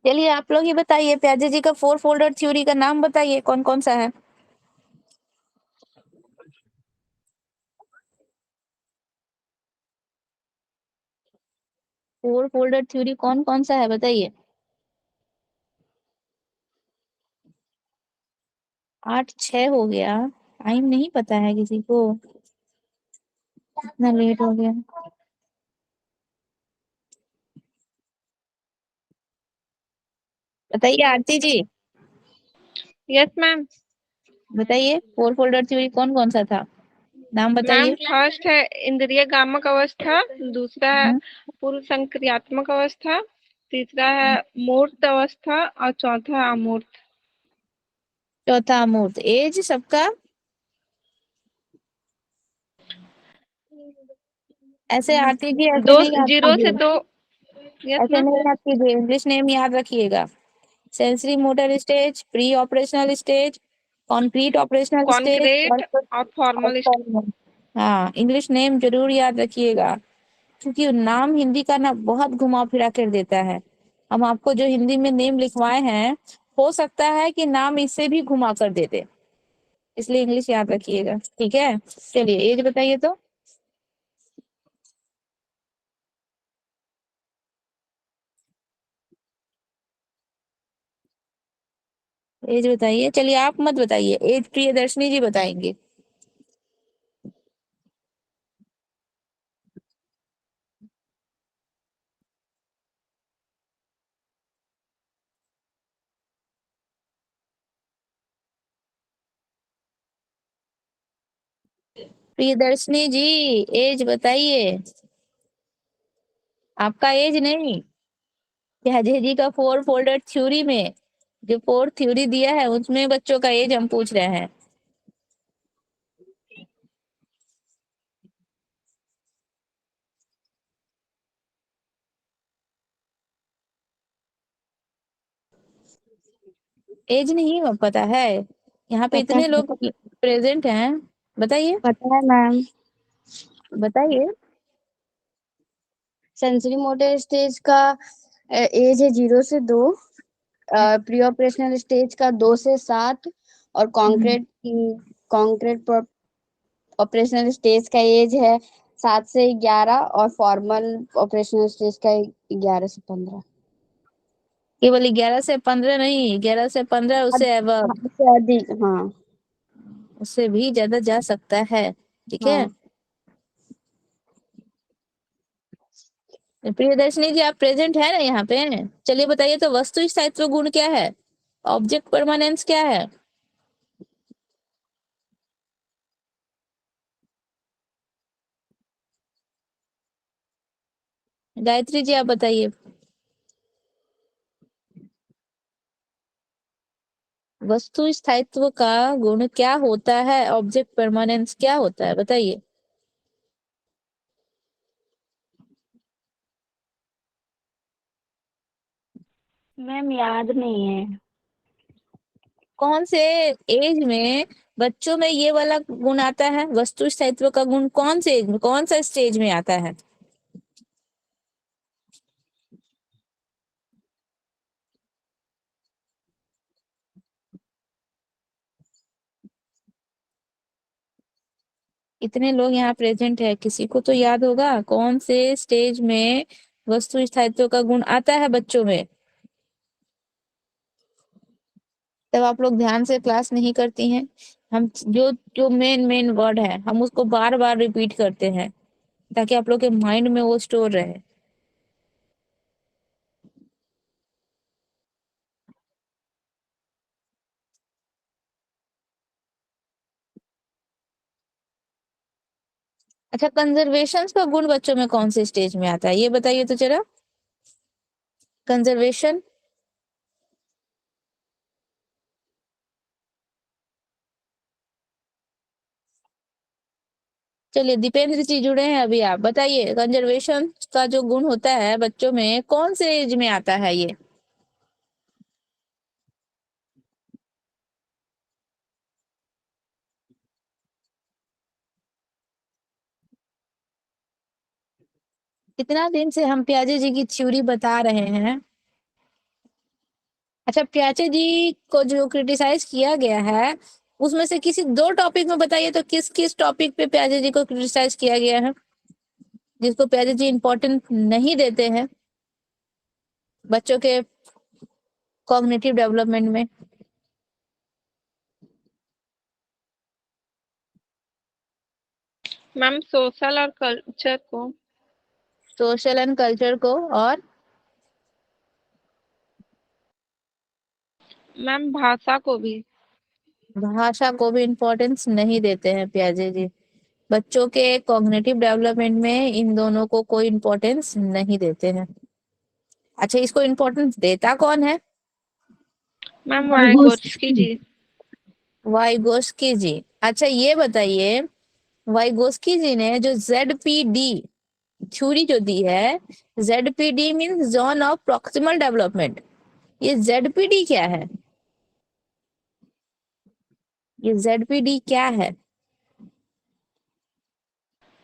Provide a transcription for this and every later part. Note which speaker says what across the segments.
Speaker 1: चलिए आप लोग ही बताइए, प्याजे जी का फोर फोल्डर थ्योरी का नाम बताइए, कौन कौन सा है? फोर फोल्डर थ्योरी कौन कौन सा है बताइए। 8-6 हो गया। टाइम नहीं पता है किसी को, इतना लेट हो गया। बताइए आरती जी,
Speaker 2: यस मैम।
Speaker 1: बताइए फोर फोल्डर थ्योरी कौन कौन सा था, नाम
Speaker 2: मैम
Speaker 1: बताइए।
Speaker 2: फर्स्ट है इंद्रिय गामक अवस्था, दूसरा है
Speaker 1: हम्म,
Speaker 2: पूर्व संक्रियात्मक अवस्था, तीसरा है मूर्त अवस्था और चौथा है अमूर्त।
Speaker 1: चौथा अमूर्त। एज सबका ऐसे आरती जी ऐसे
Speaker 2: दो
Speaker 1: नहीं याद
Speaker 2: 0 से
Speaker 1: कीजिए,
Speaker 2: 2। यस
Speaker 1: ऐसे
Speaker 2: मैम।
Speaker 1: नहीं याद कीजिए, इंग्लिश नेम याद रखिएगा। Sensory motor stage, pre operational stage, concrete operational stage
Speaker 2: concrete और
Speaker 1: और
Speaker 2: फॉर्मल।
Speaker 1: formal। हाँ, इंग्लिश नेम जरूर याद रखिएगा, क्योंकि नाम हिंदी का ना बहुत घुमा फिरा कर देता है। हम आपको जो हिंदी में नेम लिखवाए हैं, हो सकता है कि नाम इससे भी घुमा कर दे दे, इसलिए इंग्लिश याद रखिएगा, ठीक है। चलिए एज बताइए तो। एज बताइए, चलिए आप मत बताइए, एज प्रियदर्शनी जी बताएंगे। प्रियदर्शनी जी, एज बताइए, आपका एज नहीं, प्याजे जी का फोर फोल्डर थ्योरी में जो फोर थ्योरी दिया है उसमें बच्चों का एज हम पूछ रहे हैं। एज नहीं पता है? यहाँ पे
Speaker 3: पता
Speaker 1: इतने
Speaker 3: है।
Speaker 1: लोग प्रेजेंट हैं, बताइए।
Speaker 3: पता है मैम।
Speaker 1: बताइए।
Speaker 3: सेंसरी मोटर स्टेज का एज है 0 से 2। प्री ऑपरेशनल स्टेज का 2 से 7। और
Speaker 1: हम्म,
Speaker 3: कॉन्क्रीट ऑपरेशनल स्टेज का एज है 7 से 11। और फॉर्मल ऑपरेशनल स्टेज का 11 से 15।
Speaker 1: केवल 11 से 15 नहीं, 11 से 15 उससे above,
Speaker 3: उससे अधिक, हाँ।
Speaker 1: उससे भी ज्यादा जा सकता है, ठीक है।
Speaker 3: हाँ।
Speaker 1: प्रियदर्शनी जी आप प्रेजेंट है ना यहाँ पे? चलिए बताइए तो, वस्तु स्थायित्व गुण क्या है, ऑब्जेक्ट परमानेंस क्या है? गायत्री जी आप बताइए, वस्तु स्थायित्व का गुण क्या होता है, ऑब्जेक्ट परमानेंस क्या होता है, बताइए।
Speaker 3: मैम याद नहीं है।
Speaker 1: कौन से एज में बच्चों में ये वाला गुण आता है, वस्तु स्थायित्व का गुण कौन से एज में, कौन सा स्टेज में आता है? इतने लोग यहाँ प्रेजेंट है, किसी को तो याद होगा कौन से स्टेज में वस्तु स्थायित्व का गुण आता है बच्चों में। तब आप लोग ध्यान से क्लास नहीं करती हैं। हम जो जो मेन मेन वर्ड है हम उसको बार बार रिपीट करते हैं, ताकि आप लोग के माइंड में वो स्टोर रहे। अच्छा, कंजर्वेशन का गुण बच्चों में कौन से स्टेज में आता है, ये बताइए तो जरा। कंजर्वेशन, चलिए दीपेंद्र जी जुड़े हैं अभी, आप बताइए कंजर्वेशन का जो गुण होता है बच्चों में कौन से एज में आता है ये? कितना दिन से हम प्याजे जी की थ्योरी बता रहे हैं, अच्छा, प्याचे जी को जो क्रिटिसाइज किया गया है उसमें से किसी 2 टॉपिक में बताइए तो किस किस टॉपिक पे प्याचे जी को क्रिटिसाइज किया गया है जिसको प्याचे जी इम्पोर्टेंट नहीं देते हैं बच्चों के कॉग्निटिव डेवलपमेंट में।
Speaker 2: मैम सोशल और कल्चर को।
Speaker 1: सोशल एंड कल्चर को और
Speaker 2: मैम भाषा को भी।
Speaker 1: भाषा को भी इम्पोर्टेंस नहीं देते हैं प्याजे जी। बच्चों के कॉग्निटिव डेवलपमेंट में इन दोनों को कोई इम्पोर्टेंस नहीं देते हैं। अच्छा, इसको इम्पोर्टेंस देता कौन है?
Speaker 2: मैम वाइगोत्स्की जी।
Speaker 1: वाइगोस्की जी। अच्छा, ये बताइए वाइगोस्की जी ने जो ZPD थ्योरी जो दी है, ZPD means zone of proximal development, ये ZPD क्या है? ये ZPD क्या है?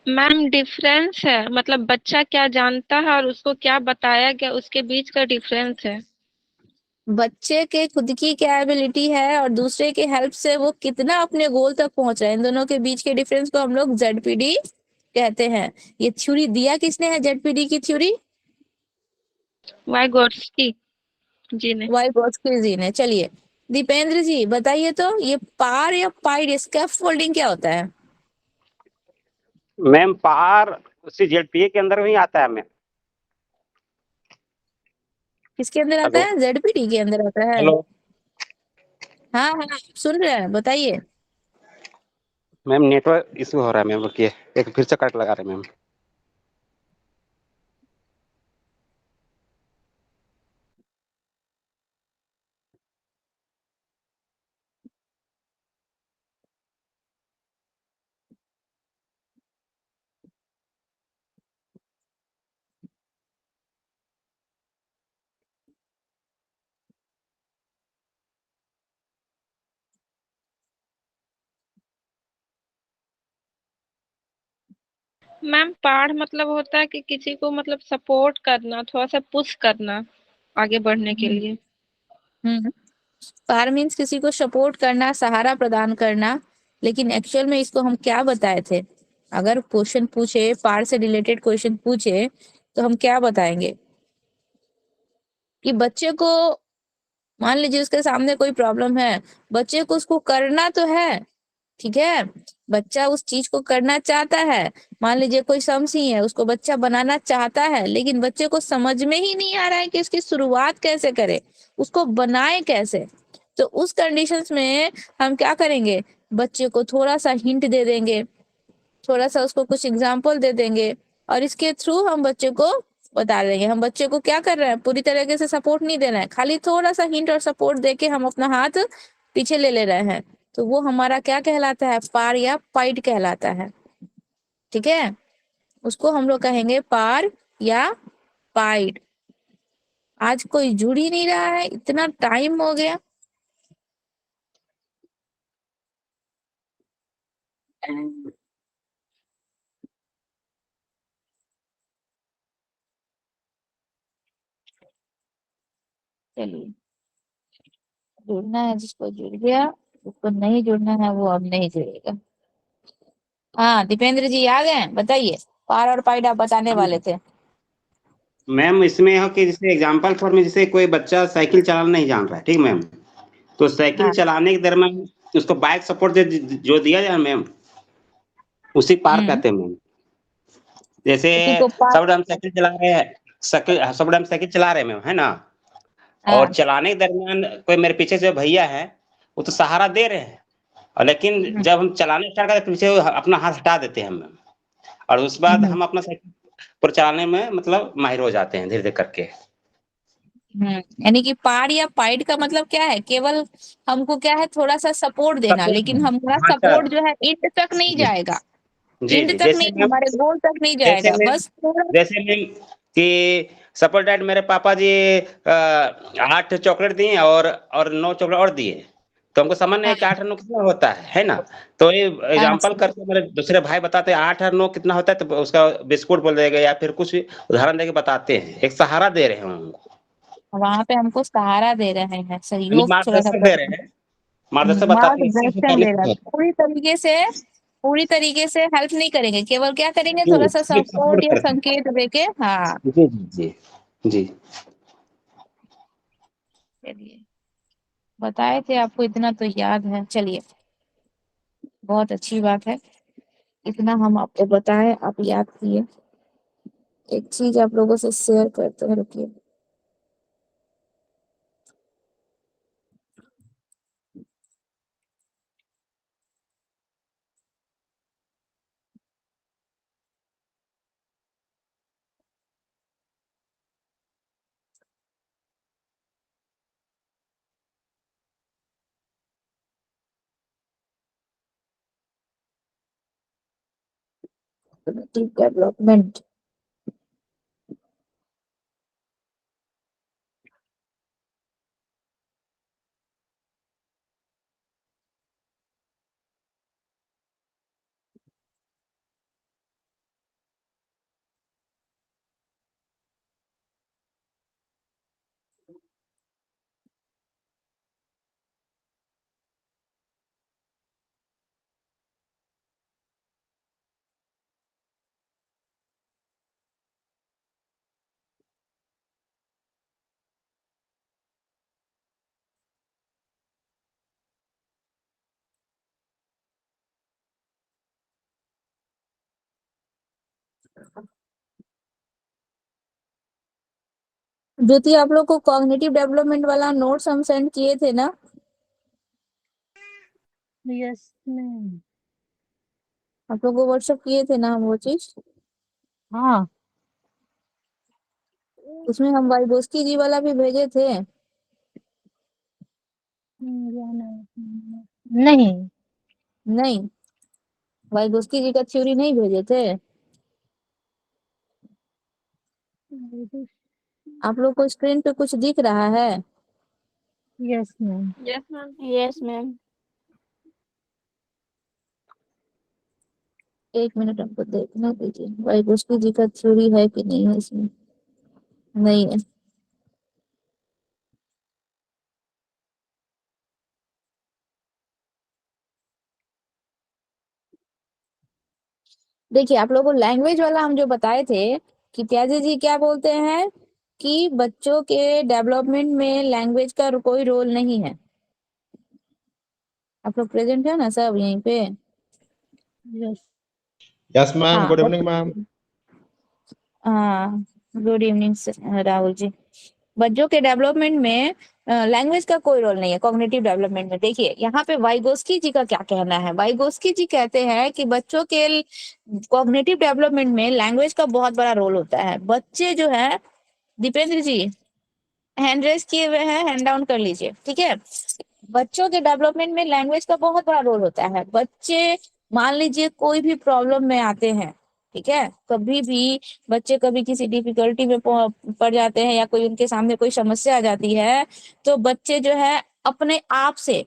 Speaker 2: मैम डिफरेंस है, मतलब बच्चा क्या जानता है और उसको क्या बताया गया उसके बीच का डिफरेंस है।
Speaker 1: बच्चे के खुद की क्या एबिलिटी है और दूसरे के हेल्प से वो कितना अपने गोल तक पहुंच रहा है, इन दोनों के बीच के डिफरेंस को हम लोग ZPD कहते हैं। ये थ्योरी दिया किसने है ZPD की थ्योरी?
Speaker 2: वाइगोत्स्की जी ने।
Speaker 1: वाइगोत्स्की जी ने। चलिए दीपेंद्र जी बताइए तो ये पार या पाइड स्कैफोल्डिंग क्या होता है?
Speaker 4: मैम पार उसी ZPA के अंदर ही आता है मैम।
Speaker 1: किसके अंदर आता
Speaker 4: हेलो
Speaker 1: है? ZPD के अंदर आता है।
Speaker 4: हेलो
Speaker 1: हाँ हाँ, सुन रहे हैं, बताइए।
Speaker 4: मैम नेटवर्क इशू हो रहा है मैम, रुकिए एक फिर से कट लगा रहे हैं मैम।
Speaker 2: मैम पाढ़ मतलब होता है कि किसी को मतलब सपोर्ट करना, थोड़ा सा पुश करना आगे बढ़ने के लिए।
Speaker 1: हम्म पार मीन्स किसी को सपोर्ट करना, सहारा प्रदान करना। लेकिन एक्चुअल में इसको हम क्या बताए थे? अगर क्वेश्चन पूछे, पार से रिलेटेड क्वेश्चन पूछे तो हम क्या बताएंगे कि बच्चे को, मान लीजिए उसके सामने कोई प्रॉब्लम है, बच्चे को उसको करना तो है, ठीक है, बच्चा उस चीज को करना चाहता है। मान लीजिए कोई समसी है, उसको बच्चा बनाना चाहता है लेकिन बच्चे को समझ में ही नहीं आ रहा है कि इसकी शुरुआत कैसे करे, उसको बनाए कैसे। तो उस कंडीशंस में हम क्या करेंगे? बच्चे को थोड़ा सा हिंट दे देंगे, थोड़ा सा उसको कुछ एग्जाम्पल दे देंगे और इसके थ्रू हम बच्चे को बता देंगे। हम बच्चे को क्या कर रहे हैं? पूरी तरीके से सपोर्ट नहीं दे रहे हैं, खाली थोड़ा सा हिंट और सपोर्ट देके हम अपना हाथ पीछे ले रहे हैं। तो वो हमारा क्या कहलाता है? पार या पाइड कहलाता है। ठीक है, उसको हम लोग कहेंगे पार या पाइड। आज कोई जुड़ ही नहीं रहा है, इतना टाइम हो गया। चलिए, जुड़ना है जिसको जुड़ गया, जिसको नहीं जुड़ना है वो अब नहीं जुड़ेगा। हाँ दीपेंद्र जी आ गए, बताइए। पार और पाइड आप बताने वाले थे।
Speaker 4: मैम इसमें हो कि जैसे एग्जांपल फॉर में, जैसे कोई बच्चा साइकिल चलाना नहीं जान रहा है, ठीक मैम, तो साइकिल
Speaker 1: हाँ।
Speaker 4: चलाने के दरम्यान उसको बाइक सपोर्ट जो दिया जाए मैम, उसी पार
Speaker 1: हम्म
Speaker 4: कहते हैं मैम। जैसे
Speaker 1: उसी को पार।
Speaker 4: सब हम साइकिल चला रहे हैं, सब हम साइकिल चला रहे हैं मैम, है ना, और
Speaker 1: हाँ।
Speaker 4: चलाने के दरमियान कोई मेरे पीछे से भैया है, वो तो सहारा दे रहे हैं, और लेकिन
Speaker 1: हम्म
Speaker 4: जब हम चलाने स्टार्ट करते हैं पीछे अपना हाथ हटा देते हैं हम, और उसके बाद
Speaker 1: हम्म
Speaker 4: हम अपना साइकिल पर चलाने में मतलब माहिर हो जाते हैं धीरे धीरे करके।
Speaker 1: यानी कि पार या पाइड का मतलब क्या है? केवल हमको क्या है, थोड़ा सा सपोर्ट देना,
Speaker 4: सपोर्ट,
Speaker 1: लेकिन हमारा
Speaker 4: हाँ
Speaker 1: सपोर्ट
Speaker 4: सर,
Speaker 1: जो है इंड तक नहीं
Speaker 4: जी
Speaker 1: जाएगा।
Speaker 4: जी
Speaker 1: इंड
Speaker 4: जी,
Speaker 1: तक नहीं, हमारे गोल तक नहीं
Speaker 4: जैसे
Speaker 1: जाएगा,
Speaker 4: मैम
Speaker 1: बस थोड़ा।
Speaker 4: जैसे मैम कि सपोज दैट मेरे पापा जी 8 चॉकलेट दिए और 9 चॉकलेट और दिए, तो हमको समझ नहीं है
Speaker 1: हाँ
Speaker 4: कि 8 और 9 कितना होता है ना, तो ये
Speaker 1: हाँ
Speaker 4: एग्जांपल करके मेरे दूसरे भाई बताते हैं 8 और 9 कितना होता है, तो उसका बिस्कुट बोल देगा या फिर कुछ उदाहरण देके बताते हैं, एक सहारा दे रहे हैं उनको।
Speaker 1: वहां पे हमको सहारा दे रहे हैं,
Speaker 4: यानी
Speaker 1: सहयोग थोड़ा सा
Speaker 4: मार्गदर्शन
Speaker 1: कर
Speaker 4: दे
Speaker 1: रहे
Speaker 4: रहे
Speaker 1: हैं।
Speaker 4: हैं, मार्गदर्शन बताते हैं इससे होता
Speaker 1: मार्गदर्शन
Speaker 4: है,
Speaker 1: दे रहा है,
Speaker 4: इससे होता
Speaker 1: पूरी तरीके से हेल्प नहीं करेंगे, केवल क्या करेंगे,
Speaker 4: है।
Speaker 1: थोड़ा सा
Speaker 4: सिर्फ
Speaker 1: सपोर्ट
Speaker 4: सपोर्ट
Speaker 1: या
Speaker 4: करते हैं।
Speaker 1: संकेत देके। हाँ,
Speaker 4: जी, जी, जी। जी।
Speaker 1: चलिए, बताए थे आपको, इतना तो याद है। चलिए, बहुत अच्छी बात है, इतना हम आपको बताए, आप याद किए। एक चीज आप लोगों से शेयर करते हैं, रुकिए। डेवलपमेंट, ज्योति, आप लोग को कॉग्निटिव डेवलपमेंट वाला नोट्स हम सेंड किए थे ना?
Speaker 5: Yes ma'am.
Speaker 1: आप लोग को व्हाट्सएप किए थे ना हम वो चीज?
Speaker 5: हाँ।
Speaker 1: उसमें हम वाइगोस्की जी वाला भी भेजे थे।
Speaker 5: नहीं।
Speaker 1: नहीं, वाइगोस्की जी का थ्योरी नहीं भेजे थे? आप लोग को स्क्रीन पे कुछ दिख रहा है?
Speaker 5: Yes ma'am.
Speaker 2: Yes ma'am.
Speaker 3: Yes ma'am.
Speaker 1: एक मिनट हमको देखना दीजिए, वाइगोस्की जी का थ्योरी है कि नहीं है इसमें। नहीं है। देखिए, आप लोगों को लैंग्वेज वाला हम जो बताए थे कि प्याजे जी क्या बोलते हैं कि बच्चों के डेवलपमेंट में लैंग्वेज का कोई रोल नहीं है। आप लोग प्रेजेंट है ना सब यहीं पे?
Speaker 5: यस।
Speaker 6: यस मैम,
Speaker 1: हाँ,
Speaker 6: गुड इवनिंग मैम।
Speaker 1: हाँ, गुड इवनिंग राहुल जी। बच्चों के डेवलपमेंट में लैंग्वेज का कोई रोल नहीं है कॉग्निटिव डेवलपमेंट में। देखिए, यहाँ पे वाइगोस्की जी का क्या कहना है। वाइगोस्की जी कहते हैं कि बच्चों के कॉग्निटिव डेवलपमेंट में लैंग्वेज का बहुत बड़ा रोल होता है। बच्चे जो है, दीपेंद्र जी हैंड रेस किए हुए हैं, हैंड डाउन कर लीजिए, ठीक है। बच्चों के डेवलपमेंट में लैंग्वेज का बहुत बड़ा रोल होता है। बच्चे मान लीजिए कोई भी प्रॉब्लम में आते हैं, ठीक है, कभी भी बच्चे कभी किसी डिफिकल्टी में पड़ जाते हैं या कोई उनके सामने कोई समस्या आ जाती है, तो बच्चे जो है अपने आप से,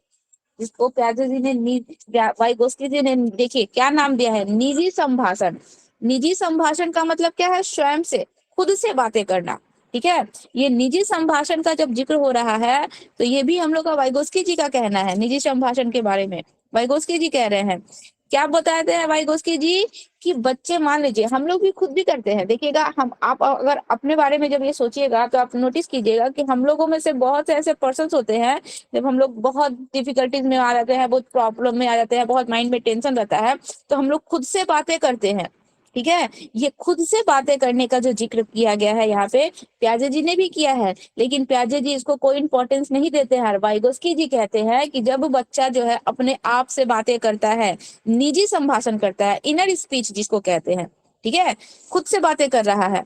Speaker 1: जिसको प्याजे जी ने वाइगोस्की जी ने देखिए क्या नाम दिया है, निजी संभाषण। निजी संभाषण का मतलब क्या है? स्वयं से, खुद से बातें करना, ठीक है। ये निजी संभाषण का जब जिक्र हो रहा है, तो ये भी हम लोग का वाइगोस्की जी का कहना है निजी संभाषण के बारे में। वाइगोस्की जी कह रहे हैं, क्या बताते हैं वाइगोस्की जी कि बच्चे, मान लीजिए हम लोग भी खुद भी करते हैं, देखिएगा, हम आप अगर अपने बारे में जब ये सोचिएगा तो आप नोटिस कीजिएगा कि हम लोगों में से बहुत से ऐसे पर्सन होते हैं, जब हम लोग बहुत डिफिकल्टीज में आ जाते हैं, बहुत प्रॉब्लम में आ जाते हैं, बहुत माइंड में टेंशन रहता है, तो हम लोग खुद से बातें करते हैं, ठीक है। ये खुद से बातें करने का जो जिक्र किया गया है यहाँ पे, प्याजे जी ने भी किया है, लेकिन प्याजे जी इसको कोई इंपॉर्टेंस नहीं देते हैं। वाइगोस्की जी कहते हैं कि जब बच्चा जो है अपने आप से बातें करता है, निजी संभाषण करता है, इनर स्पीच जिसको कहते हैं, ठीक है, खुद से बातें कर रहा है,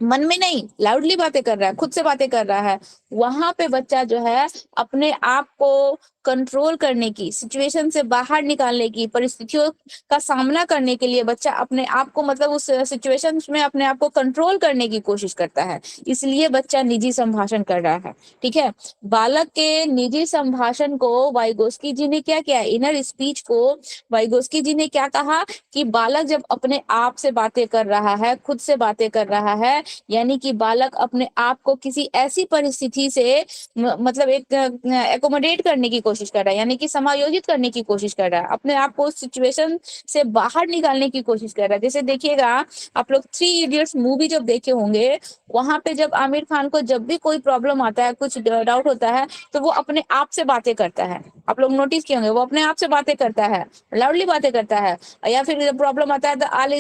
Speaker 1: मन में नहीं, लाउडली बातें कर रहा है, खुद से बातें कर रहा है, वहां पे बच्चा जो है अपने आप को कंट्रोल करने की, सिचुएशन से बाहर निकालने की, परिस्थितियों का सामना करने के लिए बच्चा अपने आप को मतलब उस सिचुएशन में अपने आप को कंट्रोल करने की कोशिश करता है, इसलिए बच्चा निजी संभाषण कर रहा है। ठीक है, बालक के निजी संभाषण को वाइगोस्की जी ने क्या किया, इनर स्पीच को वाइगोस्की जी ने क्या कहा कि बालक जब अपने आप से बातें कर रहा है, खुद से बातें कर रहा है, यानी कि बालक अपने आप को किसी ऐसी परिस्थिति से मतलब एक एकोमोडेट करने की कोशिश कर रहा है, यानी कि समायोजित करने की कोशिश कर रहा है, अपने आप को उस सिचुएशन से बाहर निकालने की कोशिश कर रहा है। जैसे देखिएगा आप लोग 3 इडियट्स मूवी जब देखे होंगे, वहां पे जब आमिर खान को जब भी कोई प्रॉब्लम आता है, कुछ डाउट होता है, तो वो अपने आप से बातें करता है। आप लोग नोटिस किए होंगे, वो अपने आप से बातें करता है, लाउडली बातें करता है, या फिर जब प्रॉब्लम आता है तो ऑल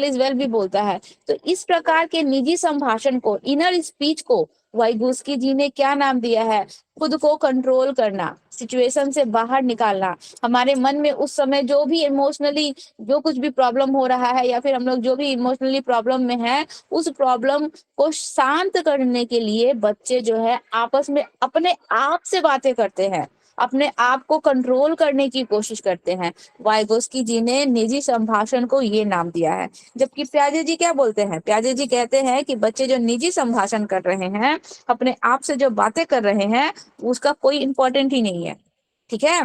Speaker 1: इज वेल भी बोलता है। तो इस प्रकार के निजी संभाषण को, इनर स्पीच को वाइगोस्की जी ने क्या नाम दिया है, खुद को कंट्रोल करना, सिचुएशन से बाहर निकालना। हमारे मन में उस समय जो भी इमोशनली जो कुछ भी प्रॉब्लम हो रहा है, या फिर हम लोग जो भी इमोशनली प्रॉब्लम में है, उस प्रॉब्लम को शांत करने के लिए बच्चे जो है आपस में अपने आप से बातें करते हैं, अपने आप को कंट्रोल करने की कोशिश करते हैं। वाइगोस्की जी ने निजी संभाषण को ये नाम दिया है। जबकि प्याजे जी क्या बोलते हैं, प्याजे जी कहते हैं कि बच्चे जो निजी संभाषण कर रहे हैं, अपने आप से जो बातें कर रहे हैं, उसका कोई इंपॉर्टेंट ही नहीं है। ठीक है,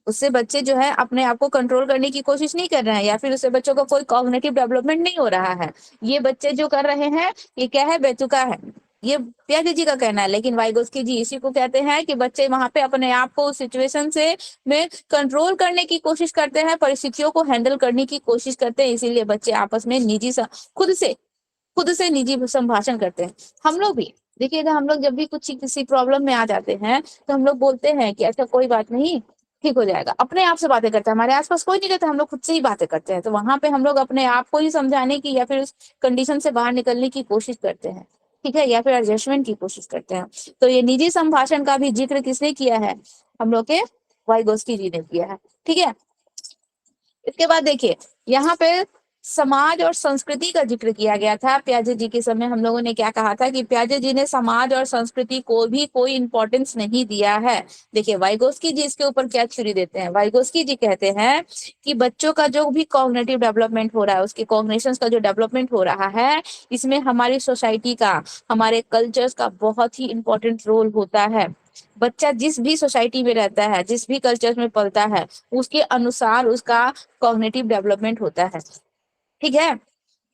Speaker 1: उससे बच्चे जो है अपने आप को कंट्रोल करने की कोशिश नहीं कर रहे हैं, या फिर उससे बच्चों का कोई कॉग्निटिव डेवलपमेंट नहीं हो रहा है। ये बच्चे जो कर रहे हैं ये क्या है, बेतुका है, ये प्याजे जी का कहना है। लेकिन वाइगोस्की जी इसी को कहते हैं कि बच्चे वहां पे अपने आप को उस सिचुएशन से में कंट्रोल करने की कोशिश करते हैं, परिस्थितियों को हैंडल करने की कोशिश करते हैं, इसीलिए बच्चे आपस में खुद से निजी संभाषण करते हैं। हम लोग भी देखिएगा, हम लोग जब भी कुछ किसी प्रॉब्लम में आ जाते हैं तो हम लोग बोलते हैं कि अच्छा कोई बात नहीं, ठीक हो जाएगा, अपने आप से बातें करते हैं, हमारे आसपास कोई नहीं रहता, हम लोग खुद से ही बातें करते हैं। तो वहां पे हम लोग अपने आप को ही समझाने की या फिर उस कंडीशन से बाहर निकलने की कोशिश करते हैं। ठीक है, या फिर एडजस्टमेंट की कोशिश करते हैं। तो ये निजी संभाषण का भी जिक्र किसने किया है, हम लोग के वाइगोस्की जी ने किया है। ठीक है, इसके बाद देखिए यहाँ पे समाज और संस्कृति का जिक्र किया गया था। प्याजे जी के समय हम लोगों ने क्या कहा था कि प्याजे जी ने समाज और संस्कृति को भी कोई इंपॉर्टेंस नहीं दिया है। देखिए वाइगोस्की जी इसके ऊपर क्या थ्योरी देते हैं, वाइगोस्की जी कहते हैं कि बच्चों का जो भी कॉग्निटिव डेवलपमेंट हो रहा है, उसके कॉग्निशंस का जो डेवलपमेंट हो रहा है, इसमें हमारी सोसाइटी का, हमारे कल्चर्स का बहुत ही इंपॉर्टेंट रोल होता है। बच्चा जिस भी सोसाइटी में रहता है, जिस भी कल्चर में पलता है, उसके अनुसार उसका कॉग्निटिव डेवलपमेंट होता है। ठीक है,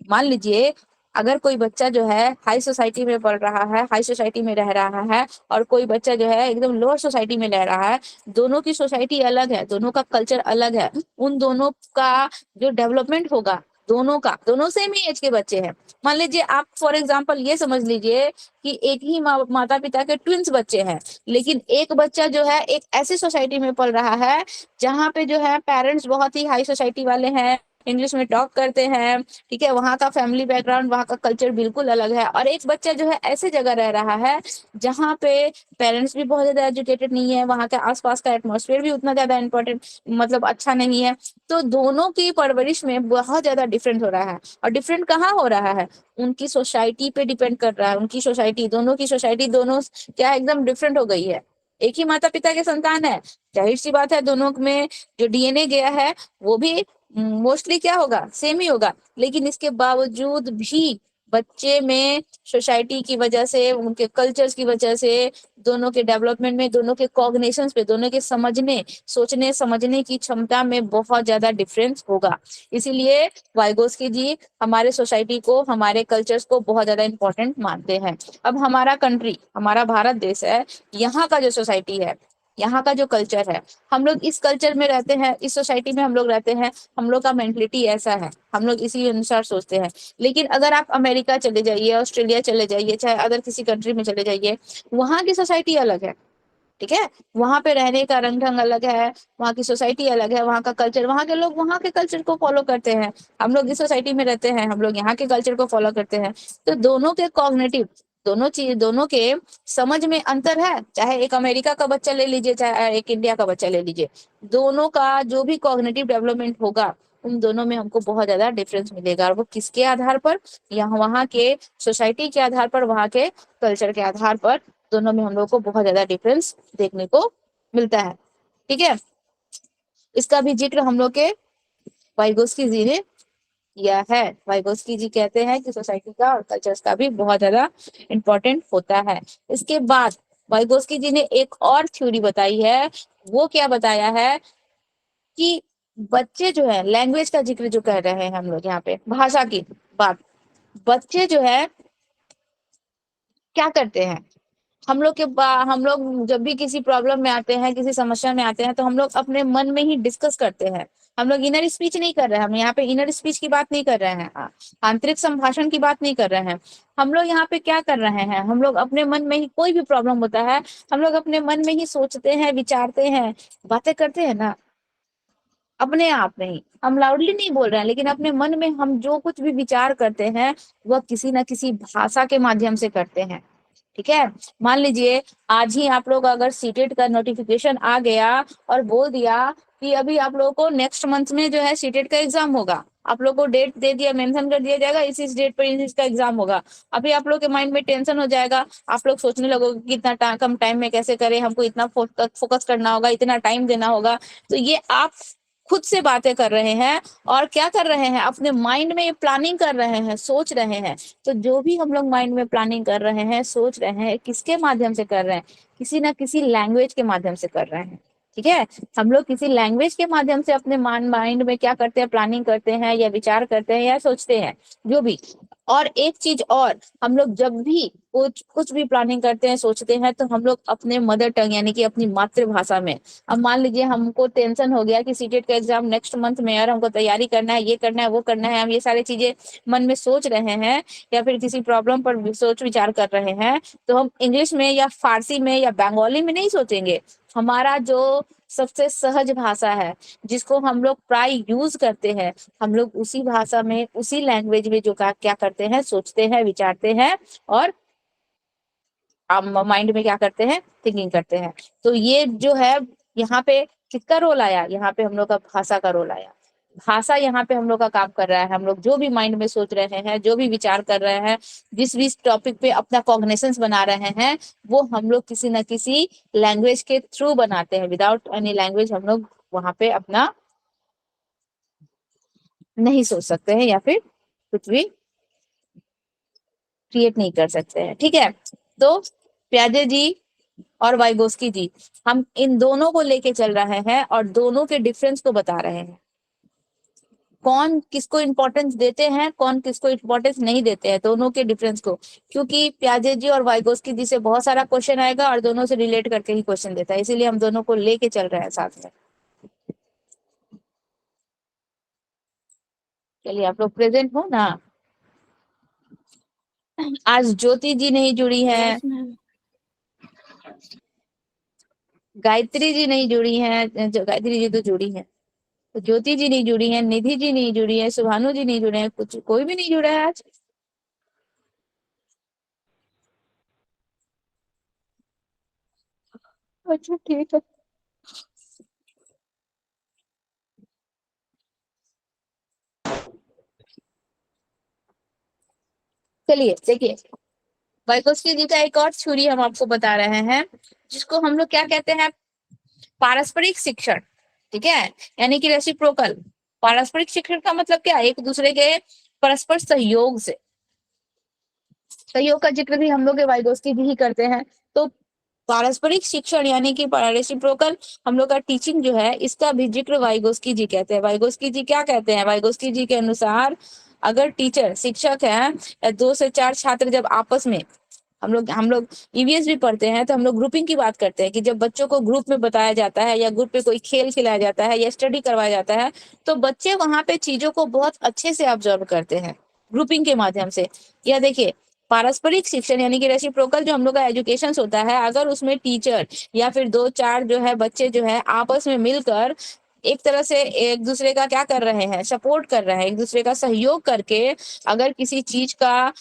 Speaker 1: मान लीजिए अगर कोई बच्चा जो है हाई सोसाइटी में पढ़ रहा है, हाई सोसाइटी में रह रहा है, और कोई बच्चा जो है एकदम लोअर सोसाइटी में रह रहा है, दोनों की सोसाइटी अलग है, दोनों का कल्चर अलग है, उन दोनों का जो डेवलपमेंट होगा, दोनों सेम ही एज के बच्चे हैं। मान लीजिए आप फॉर एग्जांपल ये समझ लीजिए कि एक ही माता पिता के ट्विंस बच्चे हैं, लेकिन एक बच्चा जो है एक ऐसी सोसाइटी में पढ़ रहा है जहाँ पे जो है पेरेंट्स बहुत ही हाई सोसाइटी वाले हैं, इंग्लिश में टॉक करते हैं। ठीक है, वहाँ का फैमिली बैकग्राउंड, वहाँ का कल्चर बिल्कुल अलग है। और एक बच्चा जो है ऐसे जगह रह रहा है जहाँ पे पेरेंट्स भी बहुत ज्यादा एजुकेटेड नहीं है, वहाँ के आसपास का एटमॉस्फेयर भी उतना ज्यादा इंपॉर्टेंट मतलब अच्छा नहीं है। तो दोनों की परवरिश में बहुत ज्यादा डिफरेंट हो रहा है। और डिफरेंट कहाँ हो रहा है, उनकी सोसाइटी पे डिपेंड कर रहा है। उनकी सोसाइटी, दोनों की सोसाइटी दोनों क्या एकदम डिफरेंट हो गई है। एक ही माता पिता के संतान है, जाहिर सी बात है दोनों में जो डीएनए गया है वो भी मोस्टली क्या होगा, सेम ही होगा। लेकिन इसके बावजूद भी बच्चे में सोसाइटी की वजह से, उनके कल्चर्स की वजह से, दोनों के डेवलपमेंट में, दोनों के कॉग्निशंस पे, दोनों के समझने, सोचने समझने की क्षमता में बहुत ज्यादा डिफरेंस होगा। इसीलिए वाइगोस्की जी हमारे सोसाइटी को, हमारे कल्चर्स को बहुत ज्यादा इंपॉर्टेंट मानते हैं। अब हमारा कंट्री, हमारा भारत देश है, यहाँ का जो सोसाइटी है, यहाँ का जो कल्चर है, हम लोग इस कल्चर में रहते हैं, इस सोसाइटी में हम लोग रहते हैं, हम लोग का मेंटलिटी ऐसा है, हम लोग इसी अनुसार सोचते हैं। लेकिन अगर आप अमेरिका चले जाइए, ऑस्ट्रेलिया चले जाइए, चाहे अदर किसी कंट्री में चले जाइए, वहाँ की सोसाइटी अलग है। ठीक है, वहां पे रहने का रंग ढंग अलग है, वहाँ की सोसाइटी अलग है, वहाँ का कल्चर, वहाँ के लोग वहाँ के कल्चर को फॉलो करते हैं। हम लोग इस सोसाइटी में रहते हैं, हम लोग यहाँ के कल्चर को फॉलो करते हैं। तो दोनों के कॉग्निटिव, दोनों चीज, दोनों के समझ में अंतर है। चाहे एक अमेरिका का बच्चा ले लीजिए, चाहे एक इंडिया का बच्चा ले लीजिए, दोनों का जो भी कॉग्निटिव डेवलपमेंट होगा, उन दोनों में हमको बहुत ज्यादा डिफरेंस मिलेगा। और वो किसके आधार पर, यहाँ वहाँ के सोसाइटी के आधार पर, वहाँ के कल्चर के आधार पर, दोनों में हम लोग को बहुत ज्यादा डिफरेंस देखने को मिलता है। ठीक है, इसका भी जिक्र हम लोग के वाइगोस्की जी ने किया है। वाइगोस्की जी कहते हैं कि सोसाइटी का और कल्चर्स का भी बहुत ज्यादा इंपॉर्टेंट होता है। इसके बाद वाइगोस्की जी ने एक और थ्योरी बताई है। वो क्या बताया है कि बच्चे जो है, लैंग्वेज का जिक्र जो कर रहे हैं हम लोग यहाँ पे, भाषा की बात, बच्चे जो है क्या करते हैं, हम लोग जब भी किसी प्रॉब्लम में आते हैं, किसी समस्या में आते हैं, तो हम लोग अपने मन में ही डिस्कस करते हैं। हम लोग इनर स्पीच नहीं कर रहे हैं, हम यहाँ पे इनर स्पीच की बात नहीं कर रहे हैं, आंतरिक संभाषण की बात नहीं कर रहे हैं। हम लोग यहाँ पे क्या कर रहे हैं, हम लोग अपने मन में ही, कोई भी प्रॉब्लम होता है हम लोग अपने मन में ही सोचते हैं, विचारते हैं, बातें करते हैं ना, अपने आप में ही। हम लाउडली नहीं बोल रहे हैं, लेकिन अपने मन में हम जो कुछ भी विचार करते हैं वह किसी ना किसी भाषा के माध्यम से करते हैं। ठीक है, मान लीजिए आज ही आप लोग अगर सीटेट का नोटिफिकेशन आ गया और बोल दिया कि अभी आप लोगों को नेक्स्ट मंथ में जो है सीटेट का एग्जाम होगा, आप लोग को डेट दे दिया, मेंशन कर दिया जाएगा, इस डेट पर इसका एग्जाम होगा। अभी आप लोग के माइंड में टेंशन हो जाएगा, आप लोग सोचने लगोगे कि इतना कम टाइम में कैसे करें, हमको इतना फोकस करना होगा, इतना टाइम देना होगा। तो ये आप खुद से बातें कर रहे हैं और क्या कर रहे हैं, अपने माइंड में ये प्लानिंग कर रहे हैं, सोच रहे हैं। तो जो भी हम लोग माइंड में प्लानिंग कर रहे हैं, सोच रहे हैं, किसके माध्यम से कर रहे हैं, किसी ना किसी लैंग्वेज के माध्यम से कर रहे हैं। ठीक है, हम लोग किसी लैंग्वेज के माध्यम से अपने माइंड में क्या करते हैं, प्लानिंग करते हैं या विचार करते हैं या सोचते हैं, जो भी। और एक चीज और, हम लोग जब भी कुछ भी प्लानिंग करते हैं, सोचते हैं, तो हम लोग अपने मदर टंग यानी कि अपनी मातृभाषा में। अब मान लीजिए हमको टेंशन हो गया कि सीटेट का एग्जाम नेक्स्ट मंथ में है और हमको तैयारी करना है, ये करना है, वो करना है, हम ये सारी चीजें मन में सोच रहे हैं या फिर किसी प्रॉब्लम पर सोच विचार कर रहे हैं, तो हम इंग्लिश में या फारसी में या बंगाली में नहीं सोचेंगे। हमारा जो सबसे सहज भाषा है, जिसको हम लोग प्राय यूज करते हैं, हम लोग उसी भाषा में, उसी लैंग्वेज में जो क्या करते हैं, सोचते हैं, विचारते हैं और माइंड में क्या करते हैं, थिंकिंग करते हैं। तो ये जो है यहाँ पे किसका रोल आया, यहाँ पे हम लोग का भाषा का रोल आया। भाषा यहाँ पे हम लोग का काम कर रहा है। हम लोग जो भी माइंड में सोच रहे हैं, जो भी विचार कर रहे हैं, जिस भी टॉपिक पे अपना कॉग्निशंस बना रहे हैं, वो हम लोग किसी न किसी लैंग्वेज के थ्रू बनाते हैं। विदाउट एनी लैंग्वेज हम लोग वहां पे अपना नहीं सोच सकते हैं या फिर कुछ भी क्रिएट नहीं कर सकते हैं। ठीक है, तो प्याजे जी और वाइगोस्की जी, हम इन दोनों को लेके चल रहे हैं और दोनों के डिफरेंस को बता रहे हैं। कौन किसको इंपॉर्टेंस देते हैं, कौन किसको इंपॉर्टेंस नहीं देते हैं, दोनों के डिफरेंस को। क्योंकि प्याजे जी और वाइगोस्की जी से बहुत सारा क्वेश्चन आएगा और दोनों से रिलेट करके ही क्वेश्चन देता है, इसीलिए हम दोनों को लेके चल रहे हैं साथ में। चलिए, आप लोग प्रेजेंट हो ना। आज ज्योति जी नहीं जुड़ी है, गायत्री जी नहीं जुड़ी है, गायत्री जी तो जुड़ी है, तो ज्योति जी नहीं जुड़ी है, निधि जी नहीं जुड़ी है, सुभानु जी नहीं जुड़े हैं, कुछ कोई भी नहीं जुड़ा है आज। अच्छा ठीक है, चलिए देखिए, वाइगोस्की जी का एक और थ्योरी हम आपको बता रहे हैं, जिसको हम लोग क्या कहते हैं, पारस्परिक शिक्षण। ठीक है, यानी कि रेसिप्रोकल। पारस्परिक शिक्षण का मतलब क्या, एक दूसरे के परस्पर सहयोग से, सहयोग का जिक्र भी हम लोग के वाइगोस्की जी ही करते हैं। तो पारस्परिक शिक्षण यानी कि रेसिप्रोकल हम लोग का टीचिंग जो है, इसका भी जिक्र वाइगोस्की जी कहते हैं। वाइगोस्की जी क्या कहते हैं, वाइगोस्की जी के अनुसार अगर टीचर, शिक्षक है, 2 से 4 छात्र जब आपस में, हम लोग ईवीएस भी पढ़ते हैं, तो हम लोग ग्रुपिंग की बात करते हैं कि जब बच्चों को ग्रुप में बताया जाता है या ग्रुप पे कोई खेल खिलाया जाता है या स्टडी करवाया जाता है, तो बच्चे वहां पे चीजों को बहुत अच्छे से ऑब्जर्व करते हैं ग्रुपिंग के माध्यम से। या देखिए, पारस्परिक शिक्षण यानी कि रेसिप्रोकल जो हम लोग का एजुकेशन होता है, अगर उसमें टीचर या फिर 2-4 जो है बच्चे जो है आपस में मिलकर एक तरह से एक दूसरे का क्या कर रहे हैं, सपोर्ट कर रहे हैं, एक दूसरे का सहयोग करके अगर किसी चीज का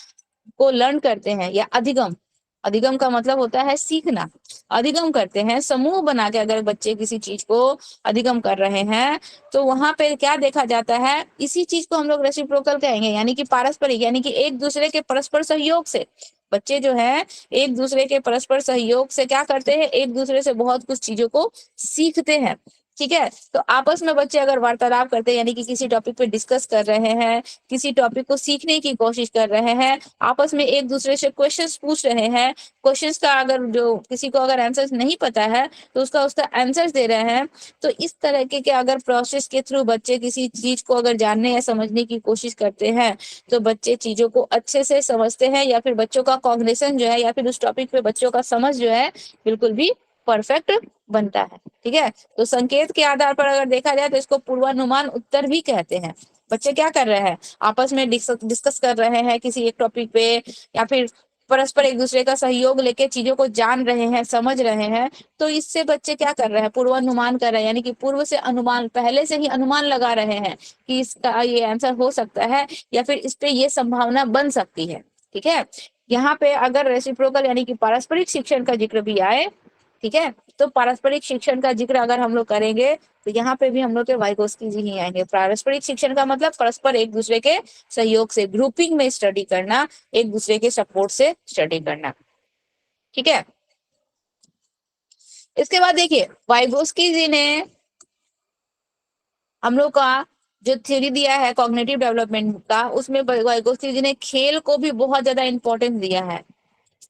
Speaker 1: को लर्न करते हैं, या अधिगम, अधिगम का मतलब होता है सीखना, अधिगम करते हैं, समूह बना के अगर बच्चे किसी चीज को अधिगम कर रहे हैं, तो वहां पे क्या देखा जाता है, इसी चीज को हम लोग रेसिप्रोकल कहेंगे, यानी कि पारस्परिक, यानी कि एक दूसरे के परस्पर सहयोग से बच्चे जो है एक दूसरे के परस्पर सहयोग से क्या करते हैं, एक दूसरे से बहुत कुछ चीजों को सीखते हैं। ठीक है, तो आपस में बच्चे अगर वार्तालाप करते हैं, यानी कि किसी टॉपिक पे डिस्कस कर रहे हैं, किसी टॉपिक को सीखने की कोशिश कर रहे हैं, आपस में एक दूसरे से क्वेश्चंस पूछ रहे हैं, क्वेश्चंस का अगर जो किसी को अगर आंसर्स नहीं पता है तो उसका आंसर्स दे रहे हैं, तो इस तरह के अगर प्रोसेस के थ्रू बच्चे किसी चीज को अगर जानने या समझने की कोशिश करते हैं तो बच्चे चीजों को अच्छे से समझते हैं, या फिर बच्चों का कॉग्निशन जो है या फिर उस टॉपिक पे बच्चों का समझ जो है बिल्कुल भी परफेक्ट बनता है। ठीक है, तो संकेत के आधार पर अगर देखा जाए तो इसको पूर्वानुमान उत्तर भी कहते हैं। बच्चे क्या कर रहे हैं, आपस में डिस्कस कर रहे हैं किसी एक टॉपिक पे, या फिर परस्पर एक दूसरे का सहयोग लेके चीजों को जान रहे हैं, समझ रहे हैं, तो इससे बच्चे क्या कर रहे हैं, पूर्वानुमान कर रहे हैं, यानी कि पूर्व से अनुमान, पहले से ही अनुमान लगा रहे हैं कि इसका ये आंसर हो सकता है या फिर इस पे ये संभावना बन सकती है। ठीक है, यहाँ पे अगर रेसिप्रोकल यानी कि पारस्परिक शिक्षण का जिक्र भी आए, ठीक है, तो पारस्परिक शिक्षण का जिक्र अगर हम लोग करेंगे तो यहाँ पे भी हम लोग के वाइगोस्की जी ही आएंगे। पारस्परिक शिक्षण का मतलब परस्पर एक दूसरे के सहयोग से, ग्रुपिंग में स्टडी करना, एक दूसरे के सपोर्ट से स्टडी करना। ठीक है, इसके बाद देखिए वाइगोस्की जी ने हम लोग का जो थ्योरी दिया है कॉग्निटिव डेवलपमेंट का, उसमें वाइगोस्की जी ने खेल को भी बहुत ज्यादा इंपॉर्टेंस दिया है।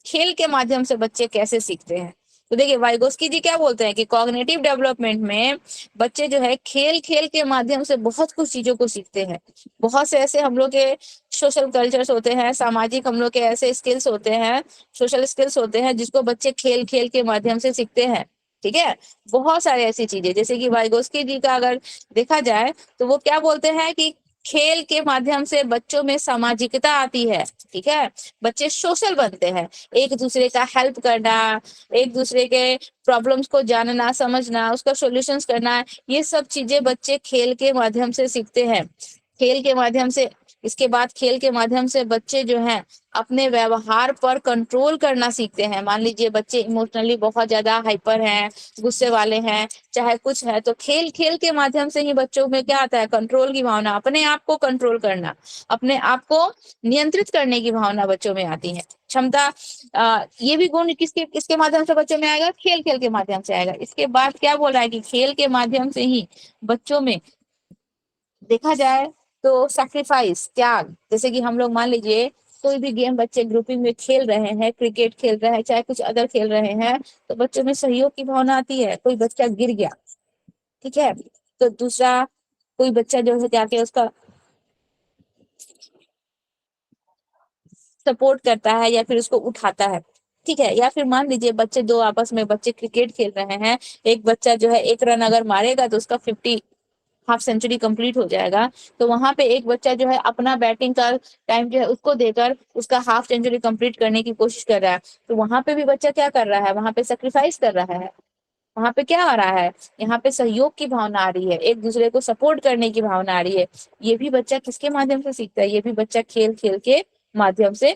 Speaker 1: खेल के माध्यम से बच्चे कैसे सीखते हैं, तो देखिए वाइगोस्की जी क्या बोलते हैं कि कॉग्निटिव डेवलपमेंट में बच्चे जो है खेल खेल के माध्यम से बहुत कुछ चीजों को सीखते हैं। बहुत से ऐसे हम लोग के सोशल कल्चर्स होते हैं, सामाजिक हम लोग के ऐसे स्किल्स होते हैं, सोशल स्किल्स होते हैं जिसको बच्चे खेल खेल के माध्यम से सीखते हैं। ठीक है, बहुत सारे ऐसी चीजें, जैसे कि वाइगोस्की जी का अगर देखा जाए तो वो क्या बोलते हैं कि खेल के माध्यम से बच्चों में सामाजिकता आती है। ठीक है, बच्चे सोशल बनते हैं, एक दूसरे का हेल्प करना, एक दूसरे के प्रॉब्लम्स को जानना समझना, उसका सॉल्यूशंस करना, ये सब चीजें बच्चे खेल के माध्यम से सीखते हैं। खेल के माध्यम से, इसके बाद खेल के माध्यम से बच्चे जो हैं अपने व्यवहार पर कंट्रोल करना सीखते हैं। मान लीजिए बच्चे इमोशनली बहुत ज्यादा हाइपर हैं, गुस्से वाले हैं, चाहे कुछ है, तो खेल खेल के माध्यम से ही बच्चों में क्या आता है, कंट्रोल की भावना, अपने आप को कंट्रोल करना, अपने आप को नियंत्रित करने की भावना बच्चों में आती है। क्षमता, ये भी गुण किसके किसके माध्यम से बच्चों में आएगा, खेल खेल के माध्यम से आएगा। इसके बाद क्या बोल रहा है कि खेल के माध्यम से ही बच्चों में देखा जाए तो सैक्रिफाइस, त्याग, जैसे कि हम लोग मान लीजिए कोई भी गेम बच्चे ग्रुपिंग में खेल रहे हैं, क्रिकेट खेल रहे हैं, चाहे कुछ अदर खेल रहे हैं, तो बच्चों में सहयोग की भावना आती है। कोई बच्चा गिर गया, ठीक है, तो दूसरा कोई बच्चा जो है जाके उसका सपोर्ट करता है या फिर उसको उठाता है। ठीक है, या फिर मान लीजिए बच्चे दो आपस में बच्चे क्रिकेट खेल रहे हैं, एक बच्चा जो है एक रन अगर मारेगा तो उसका 50 हाफ सेंचुरी कंप्लीट हो जाएगा, तो वहां पे एक बच्चा जो है अपना बैटिंग का टाइम जो है उसको देकर उसका हाफ सेंचुरी कंप्लीट करने की कोशिश कर रहा है। तो वहां पे भी बच्चा क्या कर रहा है, वहां पे सेक्रीफाइस कर रहा है। वहां पे क्या आ रहा है, यहाँ पे सहयोग की भावना आ रही है, एक दूसरे को सपोर्ट करने की भावना आ रही है। ये भी बच्चा किसके माध्यम से सीखता है, ये भी बच्चा खेल खेल के माध्यम से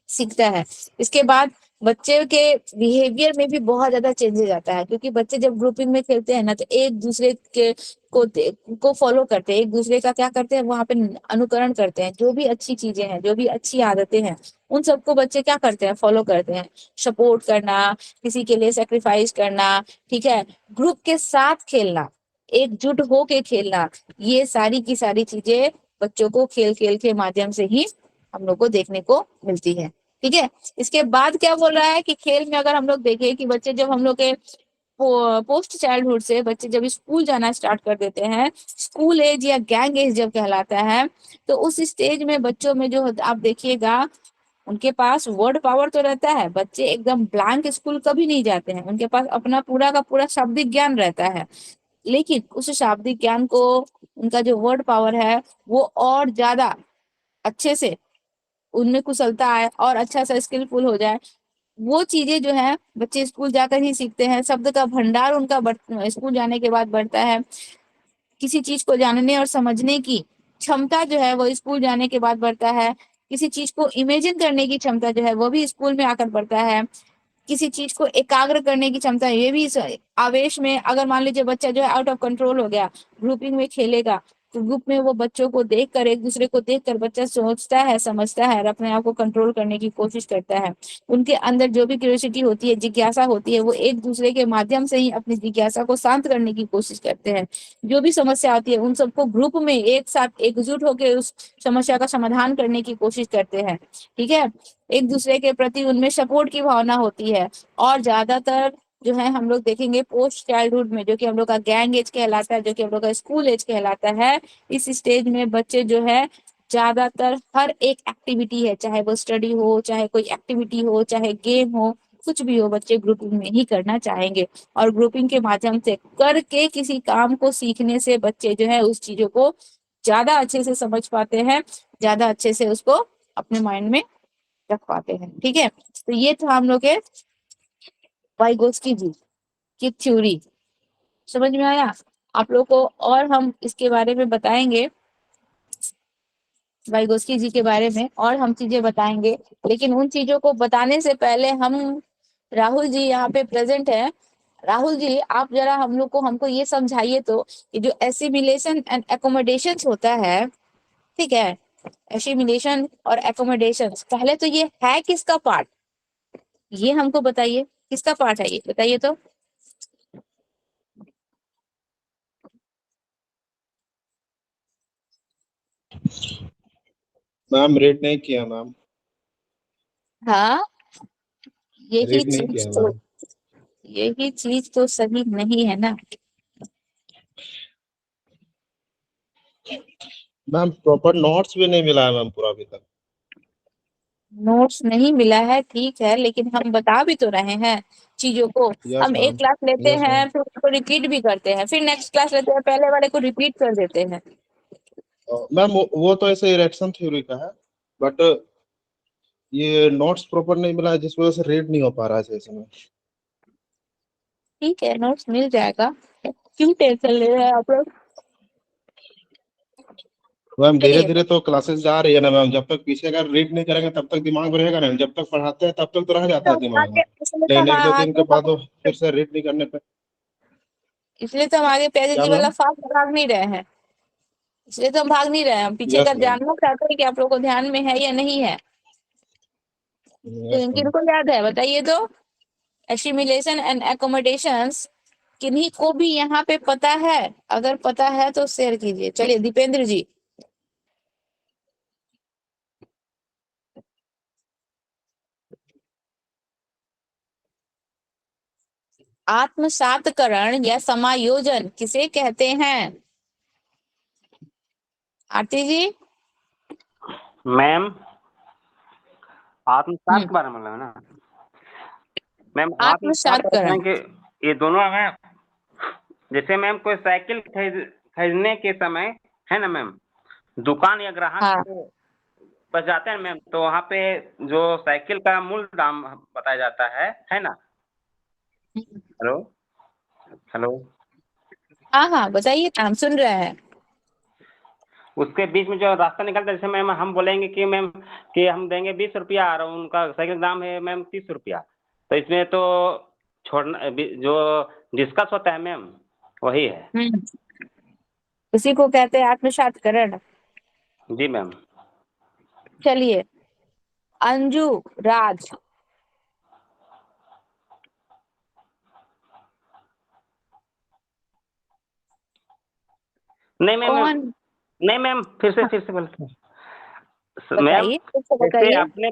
Speaker 1: सीखता है। इसके बाद बच्चे के बिहेवियर में भी बहुत ज्यादा चेंजेस आता है, क्योंकि बच्चे जब ग्रुपिंग में खेलते हैं ना तो एक दूसरे के को फॉलो करते हैं, एक दूसरे का क्या करते हैं वहां पे अनुकरण करते हैं। जो भी अच्छी चीजें हैं, जो भी अच्छी आदतें हैं, उन सबको बच्चे क्या करते हैं, फॉलो करते हैं। सपोर्ट करना, किसी के लिए सेक्रीफाइस करना, ठीक है, ग्रुप के साथ खेलना, एकजुट होके खेलना, ये सारी की सारी चीजें बच्चों को खेल खेल के माध्यम से ही हम लोग को देखने को मिलती है। ठीक है, इसके बाद क्या बोल रहा है कि खेल में अगर हम लोग देखें कि बच्चे जब हम लोग के पोस्ट चाइल्डहुड से बच्चे जब स्कूल जाना स्टार्ट कर देते हैं, स्कूल एज या गैंग एज जब कहलाता है, तो उस स्टेज में बच्चों में जो आप देखिएगा उनके पास वर्ड पावर तो रहता है, बच्चे एकदम ब्लैंक स्कूल कभी नहीं जाते हैं, उनके पास अपना पूरा का पूरा शाब्दिक ज्ञान रहता है। लेकिन उस शाब्दिक ज्ञान को, उनका जो वर्ड पावर है वो और ज्यादा अच्छे से उनमें कुशलता आए और अच्छा सा स्किलफुल हो जाए, वो चीजें जो है बच्चे स्कूल जाकर ही सीखते हैं। शब्द का भंडार उनका स्कूल जाने के बाद बढ़ता है। किसी चीज को जानने और समझने की क्षमता जो है वो स्कूल जाने के बाद बढ़ता है। किसी चीज को इमेजिन करने की क्षमता जो है वो भी स्कूल में आकर बढ़ता है। किसी चीज को एकाग्र करने की क्षमता, ये भी आवेश में अगर मान लीजिए बच्चा जो है आउट ऑफ कंट्रोल हो गया, ग्रुपिंग में खेलेगा ग्रुप में वो बच्चों को देखकर, एक दूसरे को देखकर बच्चा सोचता है, समझता है और अपने आप को कंट्रोल करने की कोशिश करता है। उनके अंदर जो भी क्यूरियोसिटी होती है, जिज्ञासा होती है, वो एक दूसरे के माध्यम से ही अपनी जिज्ञासा को शांत करने की कोशिश करते हैं। जो भी समस्या आती है उन सबको ग्रुप में एक साथ एकजुट होकर उस समस्या का समाधान करने की कोशिश करते हैं। ठीक है, एक दूसरे के प्रति उनमें सपोर्ट की भावना होती है। और ज्यादातर जो है हम लोग देखेंगे पोस्ट चाइल्डहुड में, जो कि हम लोग का गैंग एज कहलाता है, जो कि हम लोग का स्कूल एज कहलाता है, इस स्टेज में बच्चे जो है ज्यादातर हर एक एक्टिविटी है, चाहे वो स्टडी हो, चाहे कोई एक्टिविटी हो, चाहे गेम हो, कुछ भी हो, बच्चे ग्रुपिंग में ही करना चाहेंगे। और ग्रुपिंग के माध्यम से करके किसी काम को सीखने से बच्चे जो है उस चीजों को ज्यादा अच्छे से समझ पाते हैं, ज्यादा अच्छे से उसको अपने माइंड में रख पाते हैं। ठीक है, तो ये था हम लोग के वाइगोत्स्की जी की थ्योरी। समझ में आया आप लोग को? और हम इसके बारे में बताएंगे, वाइगोत्स्की जी के बारे में और हम चीजें बताएंगे, लेकिन उन चीजों को बताने से पहले हम, राहुल जी यहाँ पे प्रेजेंट है। राहुल जी, आप जरा हम लोग को, हमको ये समझाइए तो, ये जो एसिमिलेशन एंड एकोमोडेशन होता है, ठीक है, एसिमिलेशन और एकोमोडेशन, पहले तो ये है किसका पार्ट, ये हमको बताइए, किसका पार्ट है ये, बताइए तो।
Speaker 6: मैम रेट नहीं किया मैम,
Speaker 1: हाँ, यही
Speaker 6: रेट नहीं
Speaker 1: चीज
Speaker 6: किया
Speaker 1: तो,
Speaker 6: मैम।
Speaker 1: यही चीज तो सही नहीं है ना।
Speaker 6: मैम प्रॉपर नोट्स भी नहीं मिला है मैम पूरा अभी तक।
Speaker 1: नोट्स नहीं मिला है, ठीक है, लेकिन हम बता भी तो रहे हैं चीजों को।
Speaker 6: यस
Speaker 1: हम एक
Speaker 6: मैम,
Speaker 1: क्लास लेते
Speaker 6: यस मैम।
Speaker 1: हैं, फिर उसको रिपीट भी करते हैं, फिर नेक्स्ट क्लास लेते हैं, पहले वाले को रिपीट कर देते हैं।
Speaker 6: मैम वो तो ऐसे इरेक्शन थ्योरी का है, बट ये नोट्स प्रॉपर नहीं मिला है, जिस वजह से रेट नहीं हो पा रहा है सही समय।
Speaker 1: ठीक है, नोट्स मिल जाएगा, क्यों टेंशन ले रहे हैं आप लोग।
Speaker 6: मैम धीरे
Speaker 1: चलिए,
Speaker 6: धीरे तो क्लासेस जा रही है ना मैम, जब तक पीछे का रीड नहीं करेंगे तब तक दिमाग में रहेगा ना, जब तक पढ़ाते हैं तब तक तो रह जाता
Speaker 1: तो
Speaker 6: है
Speaker 1: हम
Speaker 6: दिमाग में,
Speaker 1: आगे, इसलिए तो
Speaker 6: लेकिन
Speaker 1: हम
Speaker 6: एक दो दिन के बाद
Speaker 1: आगे,
Speaker 6: तो फिर से रीड नहीं करने पे।
Speaker 1: इसलिए तो हम आगे प्यारे
Speaker 6: क्या
Speaker 1: जी वाला
Speaker 6: मैम?
Speaker 1: फास्ट भाग नहीं रहे हैं, इसलिए तो हम भाग नहीं रहे हैं, हम पीछे का
Speaker 6: यस मैम,
Speaker 1: जानना चाहते हैं कि आप लोग को ध्यान में है या नहीं है। तो
Speaker 6: यस मैम।
Speaker 1: किनको याद है बताइए तो, एसिमिलेशन एंड एकोमोडेशंस किन्हीं को भी यहाँ पे पता है? अगर पता है तो शेयर कीजिए। चलिए दीपेंद्र जी। आत्मसातकरण या समायोजन किसे कहते हैं? आरती जी।
Speaker 4: मैम आत्मसात
Speaker 1: हम्म,
Speaker 4: के बारे में बोला है ना मैम। आत्मसात कहते
Speaker 1: आत्मसातकरण।
Speaker 4: हैं कि ये दोनों हैं। जैसे मैम कोई साइकिल खरीदने के समय है ना मैम, दुकान या ग्राहक
Speaker 1: हाँ,
Speaker 4: को पास जाते हैं मैम, तो वहाँ पे जो साइकिल का मूल दाम बताया जाता है ना। Hello, hello.
Speaker 1: हाँ, हाँ, बताइए, हम सुन रहे हैं।
Speaker 4: उसके बीच में जो रास्ता निकलता है, जैसे मैम हम बोलेंगे कि मैम कि हम देंगे 20 रुपया और उनका साइकिल का दाम है मैम 30 रुपया, तो इसमें तो छोड़ना जो डिस्कस होता है मैम वही है।
Speaker 1: उसी को कहते हैं आत्मसातकरण।
Speaker 4: जी मैम।
Speaker 1: चलिए, अंजू, राज,
Speaker 4: नहीं मैम मैम,
Speaker 1: कौन,
Speaker 4: नहीं मैम, फिर से बोलते हैं मैम।
Speaker 1: बताइए, फिर से
Speaker 4: जैसे
Speaker 1: बताइए।
Speaker 4: अपने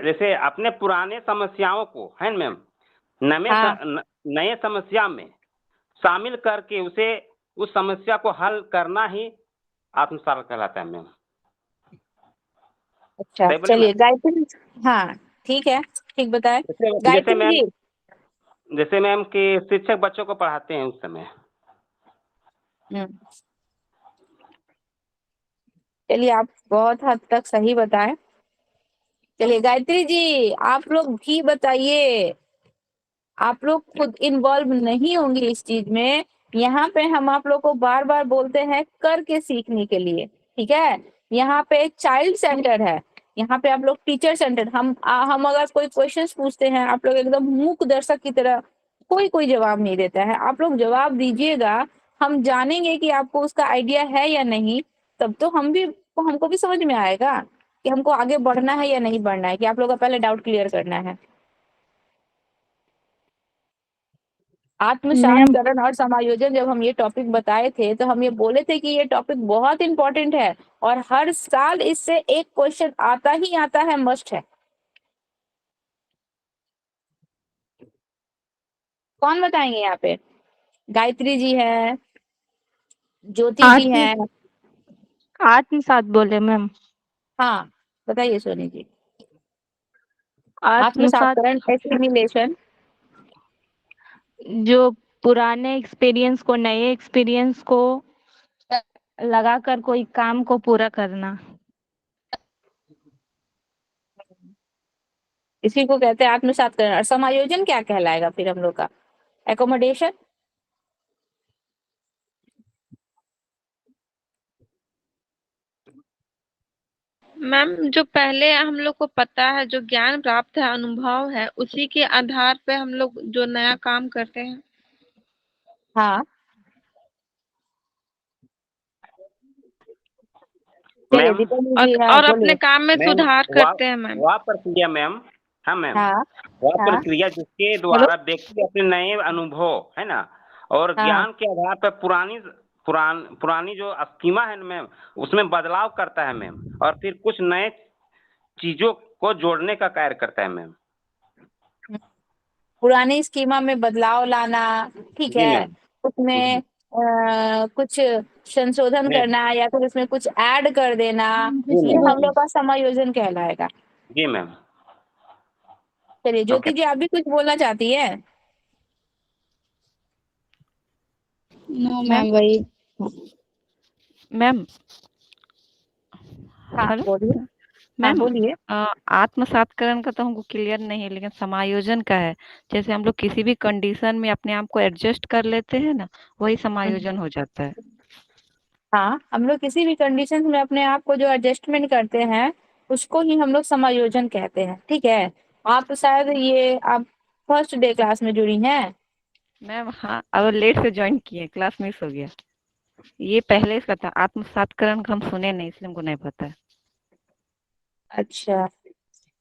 Speaker 4: जैसे अपने पुराने समस्याओं को है ना मैम,
Speaker 1: हाँ,
Speaker 4: नए समस्या में शामिल करके उसे उस समस्या को हल करना ही आत्मसात कहलाता है मैम।
Speaker 1: अच्छा,
Speaker 4: सही बोले
Speaker 1: चलिए
Speaker 4: मैम।
Speaker 1: गायत्री। हाँ, ठीक है, ठीक बताए
Speaker 4: जैसे
Speaker 1: गायत्री
Speaker 4: मैम,
Speaker 1: जी।
Speaker 4: जैसे मैम कि शिक्षक बच्चों को पढ़ाते हैं उस समय।
Speaker 1: हम्म, चलिए, आप बहुत हद तक सही बताएं। चलिए गायत्री जी, आप लोग भी बताइए, आप लोग खुद इन्वॉल्व नहीं होंगे इस चीज में। यहाँ पे हम आप लोग को बार बार बोलते हैं करके सीखने के लिए, ठीक है। यहाँ पे चाइल्ड सेंटर है, यहाँ पे आप लोग टीचर सेंटर। हम अगर कोई क्वेश्चंस पूछते हैं, आप लोग एकदम मूक दर्शक की तरह, कोई जवाब नहीं देता है। आप लोग जवाब दीजिएगा हम जानेंगे कि आपको उसका आइडिया है या नहीं, तब तो हमको भी समझ में आएगा कि हमको आगे बढ़ना है या नहीं बढ़ना है, कि आप लोग का पहले डाउट क्लियर करना है।
Speaker 5: मैम
Speaker 1: आत्मसातकरण और समायोजन जब हम ये टॉपिक बताए थे तो हम ये बोले थे कि ये टॉपिक बहुत इंपॉर्टेंट है और हर साल इससे एक क्वेश्चन आता ही आता है, मस्ट है। कौन बताएंगे यहाँ पे? गायत्री जी है, ज्योति जी
Speaker 2: आत्म
Speaker 1: है।
Speaker 2: आत्मसात बोले मैम।
Speaker 1: हाँ, बताइए सोनी जी।
Speaker 2: आत्मसात
Speaker 1: आत्मसातकरण, एसिमिलेशन।
Speaker 2: जो पुराने एक्सपीरियंस को नए एक्सपीरियंस को लगाकर कोई काम को पूरा करना।
Speaker 1: इसी को कहते हैं आत्मसातकरण। और समायोजन क्या कहलाएगा फिर हम लोग का? एकोमोडेशन।
Speaker 2: मैम जो पहले हम लोग को पता है, जो ज्ञान प्राप्त है, अनुभव है, उसी के आधार पे हम लोग जो नया काम करते हैं।
Speaker 1: हाँ, चलिए
Speaker 4: मैम
Speaker 1: दीपाली जी, हाँ
Speaker 2: और अपने
Speaker 1: बोलिए।
Speaker 2: काम में
Speaker 4: मैम
Speaker 2: सुधार
Speaker 4: वह
Speaker 2: करते हैं मैम।
Speaker 4: वह प्रक्रिया मैम, हाँ मैम,
Speaker 1: हाँ
Speaker 4: वह
Speaker 1: हाँ।
Speaker 4: प्रक्रिया जिसके
Speaker 1: हेलो।
Speaker 4: द्वारा व्यक्ति अपने नए अनुभव है ना और
Speaker 1: हाँ
Speaker 4: ज्ञान के आधार पर पुरानी जो स्कीमा है ना मैम, उसमें बदलाव करता है मैम, और फिर कुछ नए चीजों को जोड़ने का कार्य करता है मैम।
Speaker 1: पुरानी स्कीमा में बदलाव लाना, ठीक
Speaker 4: जी
Speaker 1: है।
Speaker 4: मैम।
Speaker 1: उसमें
Speaker 4: जी
Speaker 1: कुछ संशोधन
Speaker 4: मैम।
Speaker 1: करना या फिर उसमें कुछ ऐड कर देना,
Speaker 4: जी
Speaker 1: ये
Speaker 4: मैम।
Speaker 1: हम लोग का समायोजन कहलाएगा।
Speaker 4: जी मैम।
Speaker 1: चलिए
Speaker 4: ओके।
Speaker 1: ज्योति जी, आप भी कुछ बोलना चाहती है?
Speaker 3: नो
Speaker 2: मैम
Speaker 3: मैम वही।
Speaker 2: मैम
Speaker 1: हाँ
Speaker 2: हेलो
Speaker 1: बोलिए। हाँ
Speaker 2: मैम।
Speaker 1: बोलिए।
Speaker 2: आत्मसातकरण का तो हमको क्लियर नहीं है, लेकिन समायोजन का है। जैसे हम लोग किसी भी कंडीशन में अपने आप को एडजस्ट कर लेते हैं ना, वही समायोजन हो जाता है।
Speaker 1: हाँ, हम लोग किसी भी कंडीशन में अपने आप को जो एडजस्टमेंट करते हैं उसको ही हम लोग समायोजन कहते हैं, ठीक है। आप शायद ये आप फर्स्ट डे क्लास में जुड़ी हैं।
Speaker 2: मैम हाँ, अब लेट से ज्वाइन किए, क्लास मिस हो गया। ये पहले इसका था, आत्मसातकरण का हम सुने नहीं, इसलिए हमको नहीं पता है।
Speaker 1: अच्छा,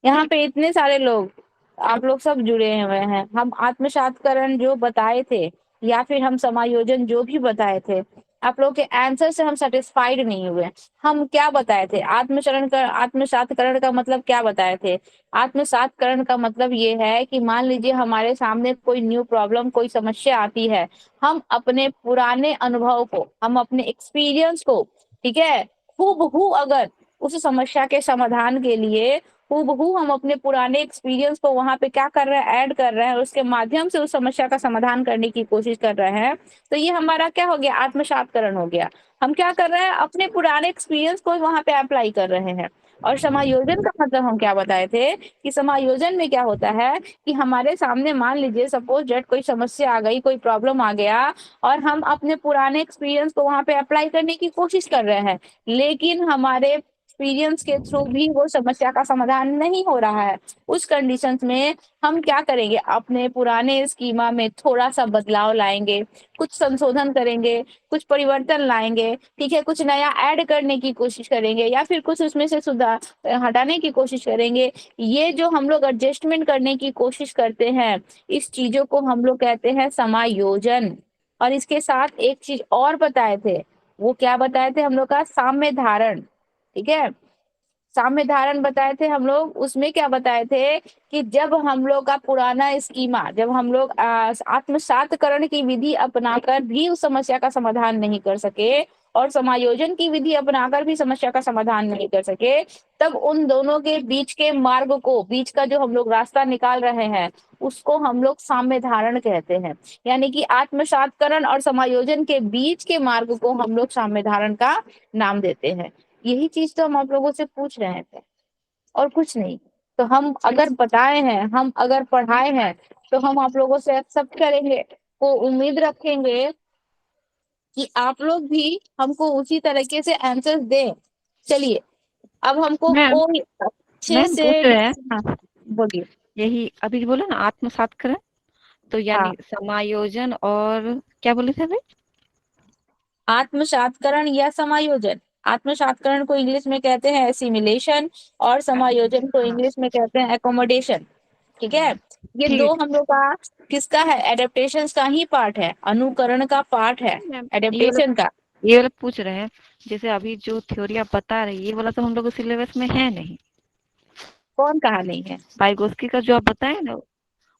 Speaker 1: यहाँ पे इतने सारे लोग, आप लोग सब जुड़े हुए हैं। हम आत्मसातकरण जो बताए थे या फिर हम समायोजन जो भी बताए थे, आप लोग के आंसर से हम सेटिस्फाइड नहीं हुए। हम क्या बताए थे? आत्मसातकरण का मतलब क्या बताए थे? आत्मसातकरण का मतलब ये है कि मान लीजिए हमारे सामने कोई न्यू प्रॉब्लम, कोई समस्या आती है, हम अपने पुराने अनुभव को, हम अपने एक्सपीरियंस को, ठीक है, हूबहू अगर उस समस्या के समाधान के लिए हूबहू हम अपने पुराने एक्सपीरियंस को वहां पे क्या कर रहे हैं, ऐड कर रहे हैं, उसके माध्यम से उस समस्या का समाधान करने की कोशिश कर रहे हैं, तो ये हमारा क्या हो गया? आत्मसातकरण हो गया। हम क्या कर रहे हैं? अपने पुराने एक्सपीरियंस को वहां पे अप्लाई कर रहे हैं। और समायोजन का मतलब हम क्या बताए थे कि समायोजन में क्या होता है कि हमारे सामने मान लीजिए सपोज डेट कोई समस्या आ गई, कोई प्रॉब्लम आ गया, और हम अपने पुराने एक्सपीरियंस को वहां पे अप्लाई करने की कोशिश कर रहे हैं, लेकिन हमारे एक्सपीरियंस के थ्रू भी वो समस्या का समाधान नहीं हो रहा है। उस कंडीशंस में हम क्या करेंगे? अपने पुराने स्कीमा में थोड़ा सा बदलाव लाएंगे, कुछ संशोधन करेंगे, कुछ परिवर्तन लाएंगे, ठीक है, कुछ नया ऐड करने की कोशिश करेंगे या फिर कुछ उसमें से सुधार हटाने की कोशिश करेंगे। ये जो हम लोग एडजस्टमेंट करने की कोशिश करते हैं, इस चीजों को हम लोग कहते हैं समायोजन। और इसके साथ एक चीज और बताए थे, वो क्या बताए थे हम लोग का? साम्य धारण, ठीक है। साम्य धारण बताए थे हम लोग। उसमें क्या बताए थे कि जब हम लोग का पुराना स्कीमा, जब हम लोग आत्मसातकरण की विधि अपनाकर भी उस समस्या का समाधान नहीं कर सके और समायोजन की विधि अपनाकर भी समस्या का समाधान नहीं कर सके, तब उन दोनों के बीच के मार्ग को, बीच का जो हम लोग रास्ता निकाल रहे हैं, उसको हम लोग साम्य धारण कहते हैं। यानी कि आत्मसातकरण और समायोजन के बीच के मार्ग को हम लोग साम्य धारण का नाम देते हैं। यही चीज तो हम आप लोगों से पूछ रहे थे और कुछ नहीं। तो हम अगर बताए हैं, हम अगर पढ़ाए हैं, तो हम आप लोगों से एक्सेप्ट करेंगे, तो उम्मीद रखेंगे कि आप लोग भी हमको उसी तरीके से आंसर दें। चलिए, अब हमको
Speaker 2: मैम
Speaker 1: कोई अच्छे
Speaker 2: मैम
Speaker 1: से
Speaker 2: पूछ रहे हैं,
Speaker 1: हाँ बोलिए।
Speaker 2: यही अभी बोला ना आत्मसातकरण, तो
Speaker 1: हाँ,
Speaker 2: यानी समायोजन और क्या बोले थे अभी?
Speaker 1: आत्मसात्करण या समायोजन। आत्मसात्करण को इंग्लिश में कहते हैं एसिमिलेशन और समायोजन को
Speaker 2: हाँ।
Speaker 1: इंग्लिश में कहते हैं एकोमोडेशन। ठीक है, ये
Speaker 2: ठीक
Speaker 1: दो हम लोग का किसका है, एडेप्टेशन का ही पार्ट है, अनुकरण का पार्ट है,
Speaker 2: मैम,
Speaker 1: एडेप्टेशन का।
Speaker 2: ये वाला पूछ रहे हैं, जैसे अभी जो थ्योरी आप बता रही है ये वाला तो हम लोग के सिलेबस में है नहीं।
Speaker 1: कौन कहा नहीं है?
Speaker 2: पाइगोस्की का जो आप बताए ना,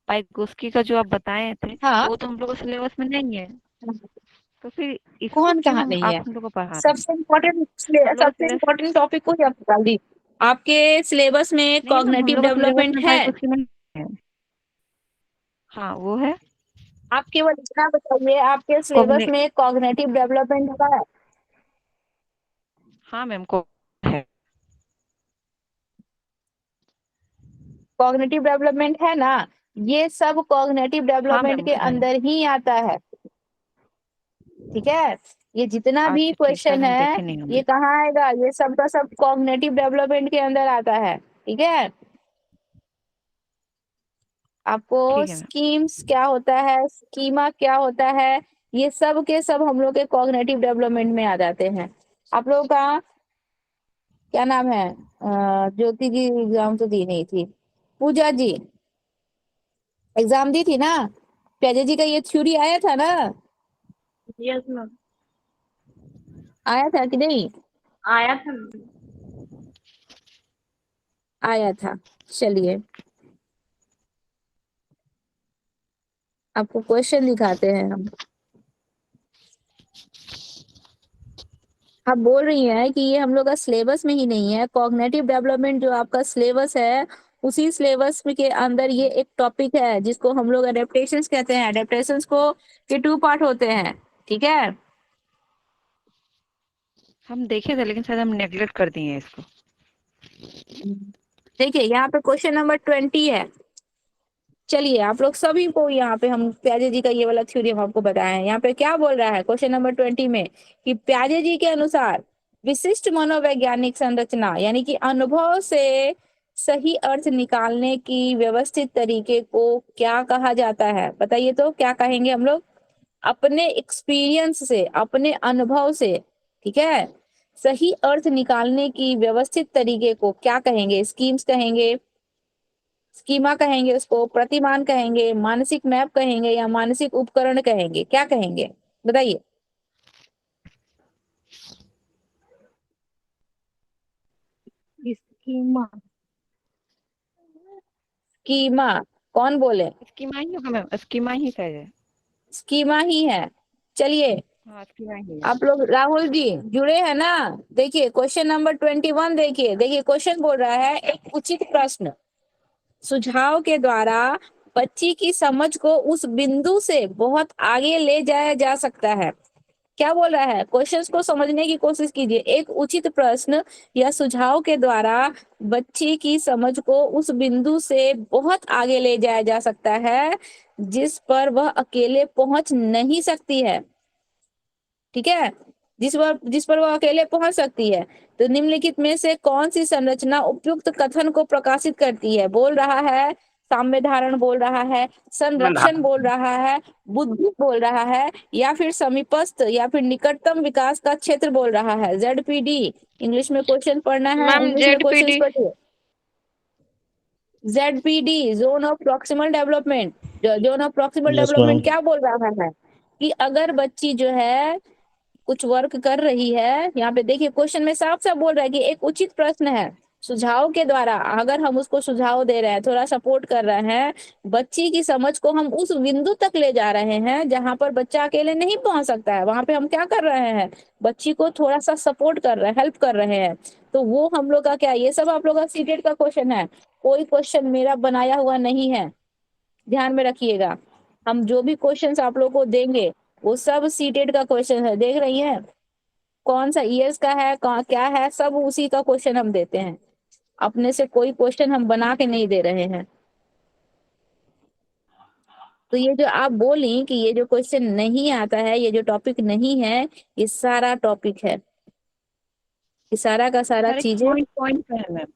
Speaker 2: पाइगोस्की का जो आप बताए थे
Speaker 1: हाँ,
Speaker 2: वो तो हम लोग के सिलेबस में नहीं है, तो फिर इसको
Speaker 1: कौन
Speaker 2: क्यों
Speaker 1: कहा नहीं
Speaker 2: आप
Speaker 1: है?
Speaker 2: हम लोग को पढ़ा रहे हैं?
Speaker 1: सबसे इम्पोर्टेंट
Speaker 2: हम लोग
Speaker 1: सबसे इम्पोर्टेंट टॉपिक को ही आप निकाल दी। आपके सिलेबस में
Speaker 2: नहीं मैम, हम
Speaker 1: कॉग्निटिव
Speaker 2: लोग का सिलेबस
Speaker 1: डेवलपमेंट
Speaker 2: में
Speaker 1: है।
Speaker 2: पाइगोस्की में नहीं है। हाँ वो है।
Speaker 1: आप केवल इतना बताइए, आपके सिलेबस
Speaker 2: कॉग्नि
Speaker 1: में कॉग्निटिव डेवलपमेंट का है?
Speaker 2: हाँ मैम को है।
Speaker 1: कॉग्निटिव डेवलपमेंट है ना, ये सब कॉग्निटिव
Speaker 2: हाँ
Speaker 1: डेवलपमेंट
Speaker 2: मैम
Speaker 1: के
Speaker 2: है।
Speaker 1: अंदर ही आता है। ठीक है, ये जितना भी
Speaker 2: अच्छा ठीक, शायद
Speaker 1: क्वेश्चन
Speaker 2: हम
Speaker 1: है
Speaker 2: देखे नहीं
Speaker 1: ये
Speaker 2: होंगे।
Speaker 1: कहाँ आएगा, ये सब का सब कॉग्निटिव डेवलपमेंट के अंदर आता है। ठीक है, आपको
Speaker 2: ठीक है मैम।
Speaker 1: स्कीम्स क्या होता है, स्कीमा क्या होता है, ये सब के सब हम लोग के कॉग्निटिव डेवलपमेंट में आ जाते हैं। आप लोगों का क्या नाम है, ज्योति जी एग्जाम तो दी नहीं थी, पूजा जी एग्जाम दी थी ना, प्याजे जी का ये थ्योरी आया था ना?
Speaker 7: Yes ma'am.
Speaker 1: आया था कि नहीं?
Speaker 7: आया था।
Speaker 1: आया था। चलिए आपको क्वेश्चन दिखाते हैं हम। आप बोल रही हैं कि ये हम लोग का सिलेबस में ही नहीं है, कॉग्निटिव डेवलपमेंट जो आपका सिलेबस है उसी सिलेबस के अंदर ये एक टॉपिक है जिसको हम लोग एडेप्टेशंस कहते हैं। एडेप्टेशंस को के 2 पार्ट होते हैं। ठीक है,
Speaker 2: हम देखे थे लेकिन शायद हम नेग्लेक्ट कर दिए हैं इसको।
Speaker 1: देखिए यहाँ पे क्वेश्चन नंबर 20 है। चलिए आप लोग सभी को यहाँ पे हम प्याजे जी का ये वाला थ्योरी हम आपको बताए हैं। यहाँ पे क्या बोल रहा है क्वेश्चन नंबर 20 में कि प्याजे जी के अनुसार विशिष्ट मनोवैज्ञानिक संरचना यानी कि अनुभव से सही अर्थ निकालने की व्यवस्थित तरीके को क्या कहा जाता है? बताइए तो क्या कहेंगे हम लोग? अपने एक्सपीरियंस से, अपने अनुभव से, ठीक है, सही अर्थ निकालने की व्यवस्थित तरीके को क्या कहेंगे? स्कीम्स कहेंगे, स्कीमा कहेंगे, उसको प्रतिमान कहेंगे, मानसिक मैप कहेंगे या मानसिक उपकरण कहेंगे? क्या कहेंगे बताइए?
Speaker 5: स्कीमा।
Speaker 1: स्कीमा कौन बोले?
Speaker 2: स्कीमा ही होगा मैम, स्कीमा ही शायद है।
Speaker 1: स्कीमा ही है। चलिए
Speaker 2: हाँ स्कीमा ही है।
Speaker 1: आप लोग राहुल जी जुड़े हैं ना? देखिए क्वेश्चन नंबर 21 देखिए, देखिए क्वेश्चन बोल रहा है एक उचित प्रश्न सुझाव के द्वारा बच्ची की समझ को उस बिंदु से बहुत आगे ले जाया जा सकता है। क्या बोल रहा है? क्वेश्चंस को समझने की कोशिश कीजिए। एक उचित प्रश्न या सुझाव के द्वारा बच्ची की समझ को उस बिंदु से बहुत आगे ले जाया जा सकता है जिस पर वह अकेले पहुंच नहीं सकती है। ठीक है, जिस पर वह अकेले पहुंच सकती है। तो निम्नलिखित में से कौन सी संरचना उपयुक्त कथन को प्रकाशित करती है? बोल रहा है साम्य धारण, बोल रहा है संरक्षण, बोल रहा है बुद्धि, बोल रहा है या फिर समीपस्थ या फिर निकटतम विकास का क्षेत्र बोल रहा है? ZPD इंग्लिश में क्वेश्चन पढ़ना है,
Speaker 2: मैम
Speaker 1: इंग्लिश में क्वेश्चन
Speaker 2: ZPD।
Speaker 1: पढ़िए। ZPD zone of proximal development. Zone of proximal
Speaker 6: yes ma'am.
Speaker 1: Development क्या बोल रहा है कि अगर बच्ची जो है कुछ वर्क कर रही है, यहाँ पे देखिए क्वेश्चन में साफ साफ बोल रहा है कि एक उचित प्रश्न है सुझाव के द्वारा अगर हम उसको सुझाव दे रहे हैं, थोड़ा सपोर्ट कर रहे हैं, बच्ची की समझ को हम उस बिंदु तक ले जा रहे हैं जहां पर बच्चा अकेले नहीं पहुंच सकता है, वहां पे हम क्या कर रहे हैं? बच्ची को थोड़ा सा सपोर्ट कर रहे हैं, हेल्प कर रहे हैं। तो वो हम लोग का क्या, ये सब आप लोग का सीटेट का क्वेश्चन है, कोई क्वेश्चन मेरा बनाया हुआ नहीं है, ध्यान में रखिएगा। हम जो भी क्वेश्चंस आप लोग को देंगे वो सब सीटेट का क्वेश्चन है। देख रही हैं कौन सा ईयर्स का है, क्या है, सब उसी का क्वेश्चन हम देते हैं। अपने से कोई क्वेश्चन हम बना के नहीं दे रहे हैं। तो ये जो आप बोली कि ये जो क्वेश्चन नहीं आता है, ये जो टॉपिक नहीं है, ये सारा टॉपिक है, ये सारा का सारा
Speaker 2: हर एक
Speaker 1: चीजें
Speaker 2: पॉइंट पॉइंट पे है मैम,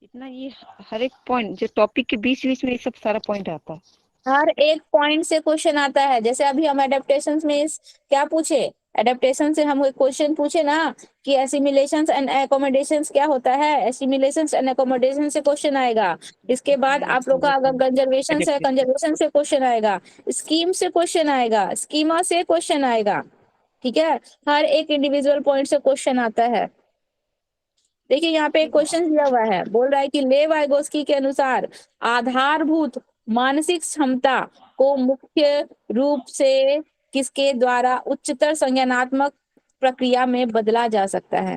Speaker 2: इतना ये हर एक पॉइंट जो टॉपिक के बीच बीच में ये सब सारा पॉइंट आता है।
Speaker 1: हर एक पॉइंट से क्वेश्चन आता है। जैसे अभी हम एडेप्टेशंस में क्या पूछे एडेप्टेशन से हम क्वेश्चन पूछे ना कि एसिमिलेशंस एंड एकोमोडेशंस क्या होता है, एसिमिलेशंस एंड एकोमोडेशन से क्वेश्चन आएगा। इसके बाद आप लोग का अगर कंजर्वेशन से, कंजर्वेशन से क्वेश्चन आएगा, स्कीम से क्वेश्चन आएगा, स्कीमा से क्वेश्चन आएगा। ठीक है, हर एक इंडिविजुअल पॉइंट से क्वेश्चन आता है। देखिए यहाँ पे एक क्वेश्चन दिया हुआ है, बोल रहा है कि लेव वाइगोस्की के अनुसार आधारभूत मानसिक क्षमता को मुख्य रूप से किसके द्वारा उच्चतर संज्ञानात्मक प्रक्रिया में बदला जा सकता है।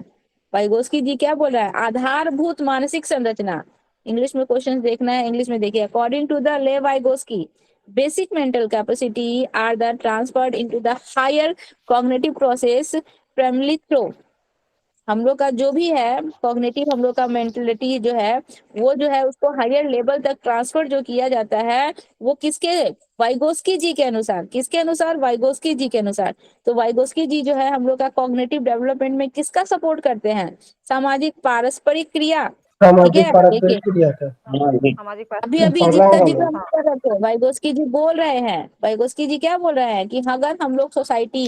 Speaker 1: वाइगोस्की जी क्या बोल रहा है, आधारभूत मानसिक संरचना। इंग्लिश में क्वेश्चन देखना है, इंग्लिश में देखिए, according to the Lev Vygotsky basic mental capacity are the transferred into the higher cognitive process primary through. हम लोग का जो भी है कॉग्निटिव, हम लोग का मेंटलिटी जो है वो जो है उसको हायर लेवल तक ट्रांसफर जो किया जाता है वो किसके, वाइगोस्की जी के अनुसार। किसके अनुसार, वाइगोस्की जी के अनुसार। तो वाइगोस्की जी जो है हम लोग का कॉग्निटिव डेवलपमेंट में किसका सपोर्ट करते हैं, सामाजिक पारस्परिक क्रिया। ठीक है, देखिए
Speaker 2: सामाजिक पास
Speaker 1: अभी अभी जितना जिक्र हम कर रहे थे, वाइगोस्की जी बोल रहे हैं, वाइगोस्की जी क्या बोल रहे हैं कि अगर हम लोग सोसाइटी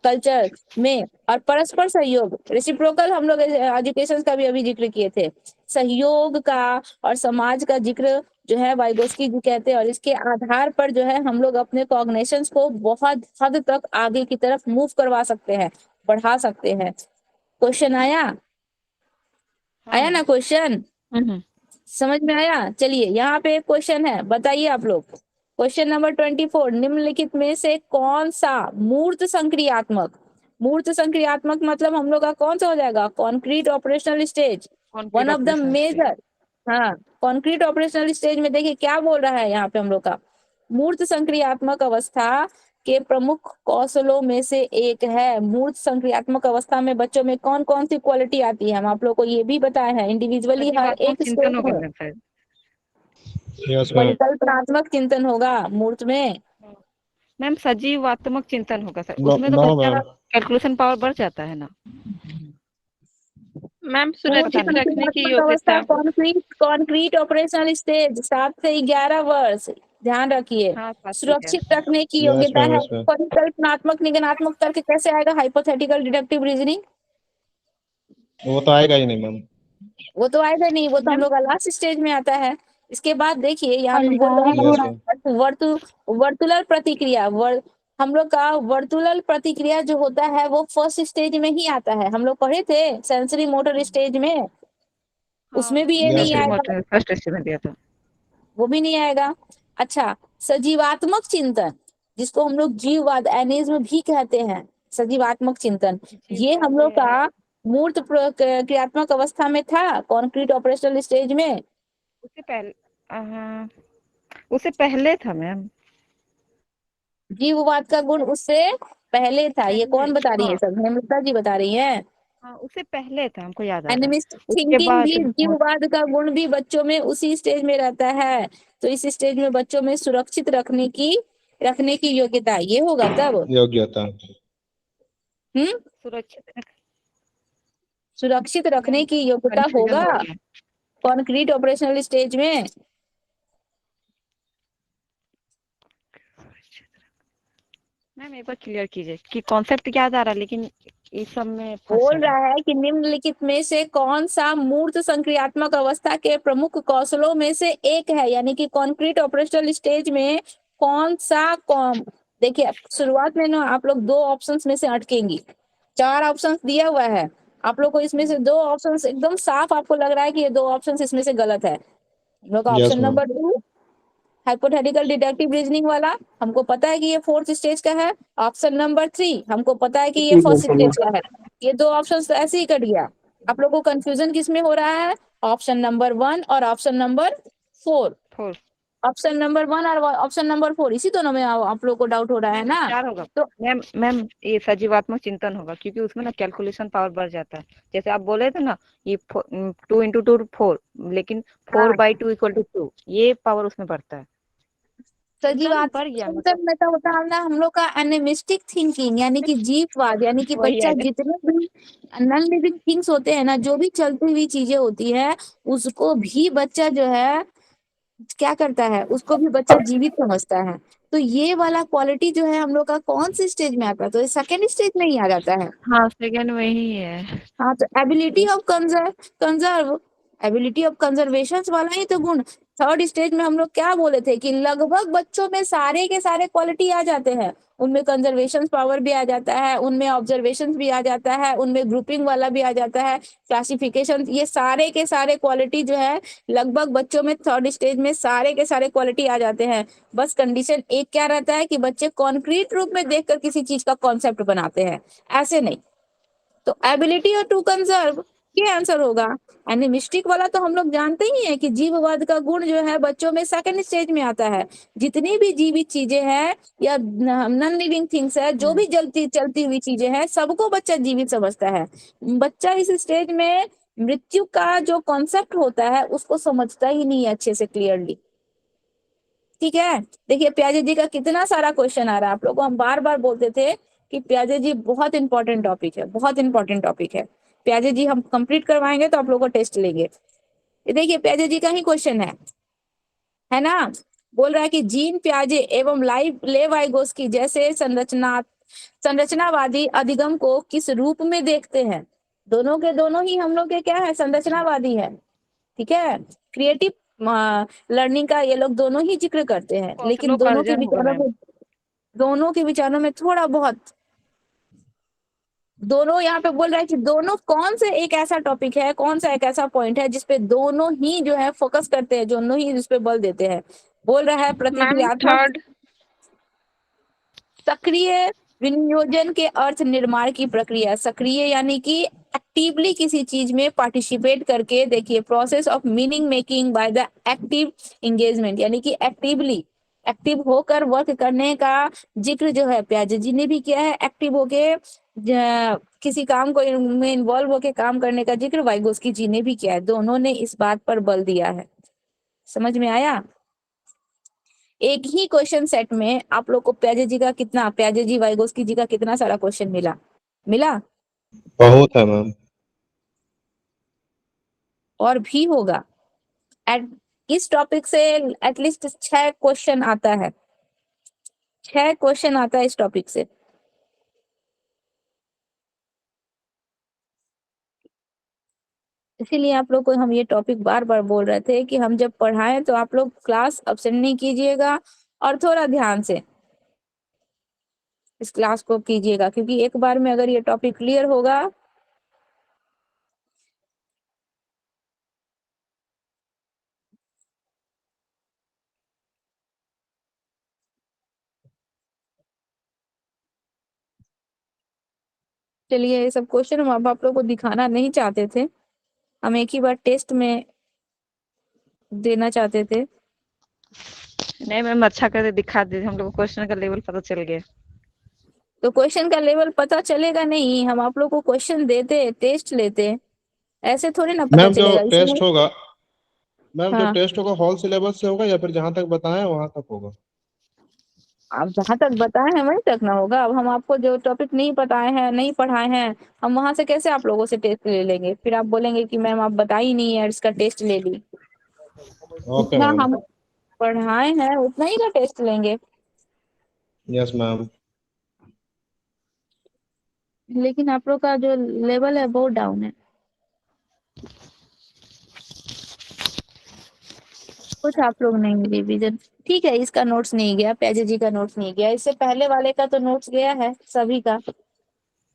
Speaker 1: कल्चर में और परस्पर सहयोग, रेसिप्रोकल, हम लोग एजुकेशन का भी अभी जिक्र किए थे, सहयोग का और समाज का जिक्र जो है वाइगोस्की जी कहते हैं, और इसके आधार पर जो है हम लोग अपने कॉग्निशंस को बहुत हद तक आगे की तरफ मूव करवा सकते हैं, बढ़ा सकते हैं। क्वेश्चन आया, आया ना क्वेश्चन, समझ में आया। चलिए यहाँ पे एक क्वेश्चन है, बताइए आप लोग। क्वेश्चन नंबर 24, निम्नलिखित में से कौन सा मूर्त संक्रियात्मक, मूर्त संक्रियात्मक मतलब हम लोग का कौन सा हो जाएगा, concrete operational stage, one of the major. हाँ, कॉन्क्रीट ऑपरेशनल स्टेज में देखिए क्या बोल रहा है यहाँ पे हम लोग का, मूर्त संक्रियात्मक अवस्था के प्रमुख कौशलों में से एक है। मूर्त संक्रियात्मक अवस्था में बच्चों में कौन कौन सी क्वालिटी आती है, हम आप लोग को ये भी बताया है, इंडिविजुअली हर एक स्टेज में परिकल्पनात्मक चिंतन होगा मूर्त में।
Speaker 2: मैम सजीवात्मक चिंतन होगा सर, उसमें तो बच्चा कैलकुलेशन पावर बढ़ जाता है ना
Speaker 7: मैम। सुरक्षित रखने की योग्यता।
Speaker 1: कॉन्क्रीट ऑपरेशनल स्टेज 7 से 11 वर्ष, ध्यान रखिए।
Speaker 2: हाँ,
Speaker 1: सुरक्षित रखने की योग्यता है। परिकल्पनात्मक निगमनात्मक तर्क कैसे आएगा, हाइपोथेटिकल डिडक्टिव रीजनिंग,
Speaker 6: वो तो आएगा ही नहीं मैम।
Speaker 1: वो तो आएगा नहीं, वो तो हम लोग का लास्ट स्टेज में आता है। इसके बाद देखिए यहाँ पे बोल रहा है वर्तुलर प्रतिक्रिया, हम लोग का वर्तुलर प्रतिक्रिया जो होता है वो फर्स्ट स्टेज में ही आता है, हम लोग पढ़े थे सेंसरी मोटर स्टेज में, उसमें भी ये नहीं आएगा,
Speaker 2: फर्स्ट स्टेज में दिया था,
Speaker 1: वो भी नहीं आएगा। अच्छा, सजीवात्मक चिंतन जिसको हम लोग जीववाद एनिज्म भी कहते हैं, सजीवात्मक चिंतन, ये हम लोग का मूर्त क्रियात्मक अवस्था में था, कॉन्क्रीट ऑपरेशनल स्टेज में।
Speaker 2: उससे पहले था मैम,
Speaker 1: जीववाद का गुण उससे पहले था। ये कौन बता रही है, सब हेमलता जी बता रही है।
Speaker 2: हाँ, उससे पहले था, हमको याद आ रहा है।
Speaker 1: एनिमिस्टिक थिंकिंग भी, जीववाद का गुण भी बच्चों में उसी स्टेज में रहता है। तो इस स्टेज में बच्चों में सुरक्षित रखने की योग्यता, ये होगा तब
Speaker 6: योग्यता।
Speaker 1: सुरक्षित रखने की योग्यता होगा कॉन्क्रीट ऑपरेशनल स्टेज में।
Speaker 2: मैम एक बार क्लियर कीजिए कि कॉन्सेप्ट याद आ रहा है, लेकिन इस सब में
Speaker 1: बोल रहा है कि निम्नलिखित में से कौन सा मूर्त संक्रियात्मक अवस्था के प्रमुख कौशलों में से एक है, यानी कि कॉन्क्रीट ऑपरेशनल स्टेज में कौन सा देखिए शुरुआत में ना आप लोग 2 ऑप्शंस में से अटकेंगी, 4 ऑप्शंस दिया हुआ है, आप लोग को इसमें से 2 ऑप्शंस एकदम साफ आपको लग रहा है कि ये 2 ऑप्शंस इसमें से गलत है। हम लोग का option number 2 hypothetical deductive reasoning वाला, हमको पता है कि ये 4th स्टेज का है। ऑप्शन नंबर 3 हमको पता है कि ये 1st स्टेज का है। ये 2 ऑप्शंस तो ऐसे ही कट गया। आप लोगों को कंफ्यूजन किसमें हो रहा है, ऑप्शन नंबर 1 और ऑप्शन नंबर 4। ऑप्शन नंबर 1 और ऑप्शन नंबर 4, इसी दोनों में आप लोगों को डाउट हो रहा है ना।
Speaker 2: क्या होगा तो मैम ये सजीवात्मक चिंतन होगा, क्योंकि उसमें ना कैलकुलेशन पावर बढ़ जाता है। जैसे आप बोले थे ना ये 2 × 2 4, लेकिन 4/2 = 2, ये पावर उसमें बढ़ता है।
Speaker 1: सजीवात्मक चिंतन में तो होता है ना हम लोग का एनिमिस्टिक थिंकिंग, यानी कि जीववाद, यानी कि बच्चा जितने भी नॉन लिविंग थिंग्स होते हैं ना, जो भी चलती हुई चीजें होती है उसको भी बच्चा जो है क्या करता है, उसको भी बच्चा जीवित समझता है। तो ये वाला क्वालिटी जो है हम लोग का कौन से स्टेज में आता है? तो ये सेकेंड स्टेज में ही आ जाता है।
Speaker 2: हाँ, सेकंड में ही है।
Speaker 1: हाँ, तो ability of conserve ability of conservation वाला ही तो गुण। थर्ड स्टेज में हम लोग क्या बोले थे कि लगभग बच्चों में सारे के सारे क्वालिटी आ जाते हैं। उनमें कंजर्वेशन पावर भी आ जाता है, उनमें ऑब्जर्वेशन भी आ जाता है, उनमें ग्रुपिंग वाला भी आ जाता है, क्लासिफिकेशन, ये सारे के सारे क्वालिटी जो है लगभग बच्चों में थर्ड स्टेज में सारे के सारे क्वालिटी आ जाते हैं। बस कंडीशन एक क्या रहता है कि बच्चे कॉन्क्रीट रूप में देखकर किसी चीज का कॉन्सेप्ट बनाते हैं, ऐसे नहीं। तो एबिलिटी और टू कंजर्व ये आंसर होगा। एनिमिस्टिक वाला तो हम लोग जानते ही हैं कि जीववाद का गुण जो है बच्चों में सेकंड स्टेज में आता है। जितनी भी जीवित चीजें हैं या नॉन लिविंग थिंग्स है, जो भी जलती चलती हुई चीजें हैं, सबको बच्चा जीवित समझता है। बच्चा इस स्टेज में मृत्यु का जो कॉन्सेप्ट होता है उसको समझता ही नहीं है अच्छे से क्लियरली। ठीक है, देखिए प्याजे जी का कितना सारा क्वेश्चन आ रहा है। आप लोगों को हम बार बार बोलते थे कि प्याजे जी बहुत इंपॉर्टेंट टॉपिक है, बहुत इंपॉर्टेंट टॉपिक है। प्याजे जी हम कंप्लीट करवाएंगे तो आप लोगों को टेस्ट लेंगे। ये देखिए प्याजे जी का ही क्वेश्चन है ना। बोल रहा है कि जीन प्याजे एवं लाइव लेवाइगोस्की जैसे संरचनावादी अधिगम को किस रूप में देखते हैं? दोनों के दोनों ही हम लोग के क्या है, संरचनावादी है। ठीक है, क्रिएटिव लर्निंग का ये लोग दोनों ही जिक्र करते हैं, लेकिन
Speaker 2: कॉस्मोकल्चर होगा मैम।
Speaker 1: दोनों के विचारों में थोड़ा बहुत, दोनों यहाँ पे बोल रहा है कि दोनों कौन से एक ऐसा टॉपिक है, कौन सा एक ऐसा पॉइंट है जिसपे दोनों ही जो है फोकस करते हैं, दोनों ही जिसपे बल देते हैं। बोल रहा है
Speaker 7: मैम
Speaker 1: प्रतिक्रियात्मक
Speaker 7: थर्ड।
Speaker 1: सक्रिय विनियोजन के अर्थ निर्माण की प्रक्रिया। सक्रिय यानी कि एक्टिवली किसी चीज में पार्टिसिपेट करके, देखिए process of meaning making by the active engagement, यानी कि एक्टिव होकर वर्क करने का जिक्र जो है प्याजे जी ने भी किया है। एक्टिव होके किसी काम को में इन्वॉल्व होके काम करने का जिक्र वाइगोस्की जी ने भी किया है। दोनों ने इस बात पर बल दिया है। समझ में आया? एक ही क्वेश्चन सेट में आप लोग को प्याजे जी वाइगोस्की जी का कितना सारा क्वेश्चन मिला
Speaker 6: बहुत है मैम।
Speaker 1: और भी होगा। इस टॉपिक से एटलीस्ट 6 क्वेश्चन आता है, 6 क्वेश्चन आता है इस टॉपिक से। इसीलिए आप लोग को हम ये टॉपिक बार बार बोल रहे थे कि हम जब पढ़ाएं तो आप लोग क्लास अब्सेंट नहीं कीजिएगा और थोड़ा ध्यान से इस क्लास को कीजिएगा, क्योंकि एक बार में अगर ये टॉपिक क्लियर होगा चलिए, ये सब क्वेश्चन हम अब आप लोग को दिखाना नहीं चाहते थे, हम एक ही बार टेस्ट में देना चाहते थे।
Speaker 2: नहीं मैम, अच्छा कर दिखा दीजिए, हम लोग को क्वेश्चन का लेवल पता चल गया।
Speaker 1: तो क्वेश्चन का लेवल पता चलेगा नहीं, हम आप लोग को क्वेश्चन देते, टेस्ट लेते, ऐसे थोड़ी ना पता
Speaker 6: मैम जो
Speaker 1: चलेगा। इसलिए
Speaker 6: टेस्ट होगा मैम जो
Speaker 1: हाँ,
Speaker 6: टेस्ट होगा हॉल सिलेबस से होगा या फिर जहाँ तक बताएं वहां तक होगा?
Speaker 1: आप जहाँ तक बताए हैं वहीं तक ना होगा। अब हम आपको जो टॉपिक नहीं बताए हैं, नहीं पढ़ाए हैं, हम वहां से कैसे आप लोगों से टेस्ट ले लेंगे? फिर आप बोलेंगे कि मैम आप बताई नहीं है, इसका टेस्ट ले ली।
Speaker 6: ओके
Speaker 1: जितना
Speaker 6: मैम।
Speaker 1: हम पढ़ाए हैं उतना ही का टेस्ट लेंगे।
Speaker 6: Yes ma'am.
Speaker 1: लेकिन आप लोग का जो लेवल है बहुत डाउन है। कुछ आप लोग नहीं रिवीजन, ठीक है, इसका नोट्स नहीं गया, प्याजे जी का नोट्स नहीं गया, इससे पहले वाले का तो नोट्स गया है सभी का,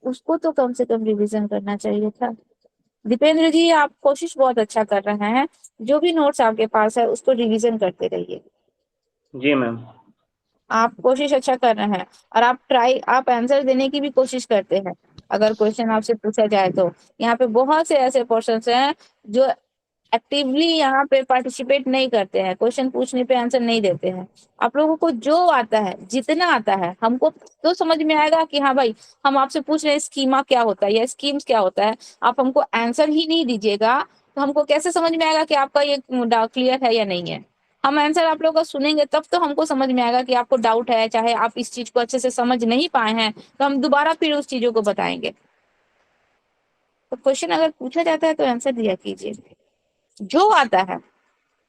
Speaker 1: उसको तो कम से कम रिवीजन करना चाहिए था। दीपेंद्र जी आप कोशिश बहुत अच्छा कर रहे हैं, जो भी नोट्स आपके पास है उसको रिवीजन करते रहिए।
Speaker 4: जी मैम।
Speaker 1: आप कोशिश अच्छा कर रहे हैं और आप आंसर देने की भी कोशिश करते हैं। अगर क्वेश्चन आपसे पूछा जाए तो यहाँ पे बहुत से ऐसे क्वेश्चंस हैं जो एक्टिवली यहाँ पे पार्टिसिपेट नहीं करते हैं, क्वेश्चन पूछने पे आंसर नहीं देते हैं। आप लोगों को जो आता है, जितना आता है, हमको तो समझ में आएगा कि हाँ भाई हम आपसे पूछ रहे हैं स्कीमा क्या होता है या स्कीम्स क्या होता है, आप हमको आंसर ही नहीं दीजिएगा तो हमको कैसे समझ में आएगा कि आपका ये क्लियर है या नहीं है? हम आंसर आप लोगों का सुनेंगे तब तो हमको समझ में आएगा कि आपको डाउट है, चाहे आप इस चीज को अच्छे से समझ नहीं पाए हैं तो हम दोबारा फिर उस चीजों को बताएंगे। तो क्वेश्चन अगर पूछा जाता है तो आंसर दिया कीजिए जो आता है।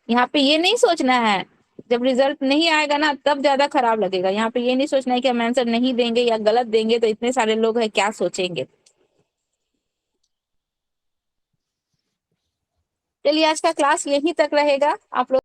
Speaker 1: यहाँ पे ये नहीं सोचना है जब रिजल्ट नहीं आएगा ना तब ज्यादा खराब लगेगा। यहाँ पे ये नहीं सोचना है कि हम आंसर नहीं देंगे या गलत देंगे तो इतने सारे लोग हैं क्या सोचेंगे। चलिए आज का क्लास यहीं तक रहेगा। आप लोग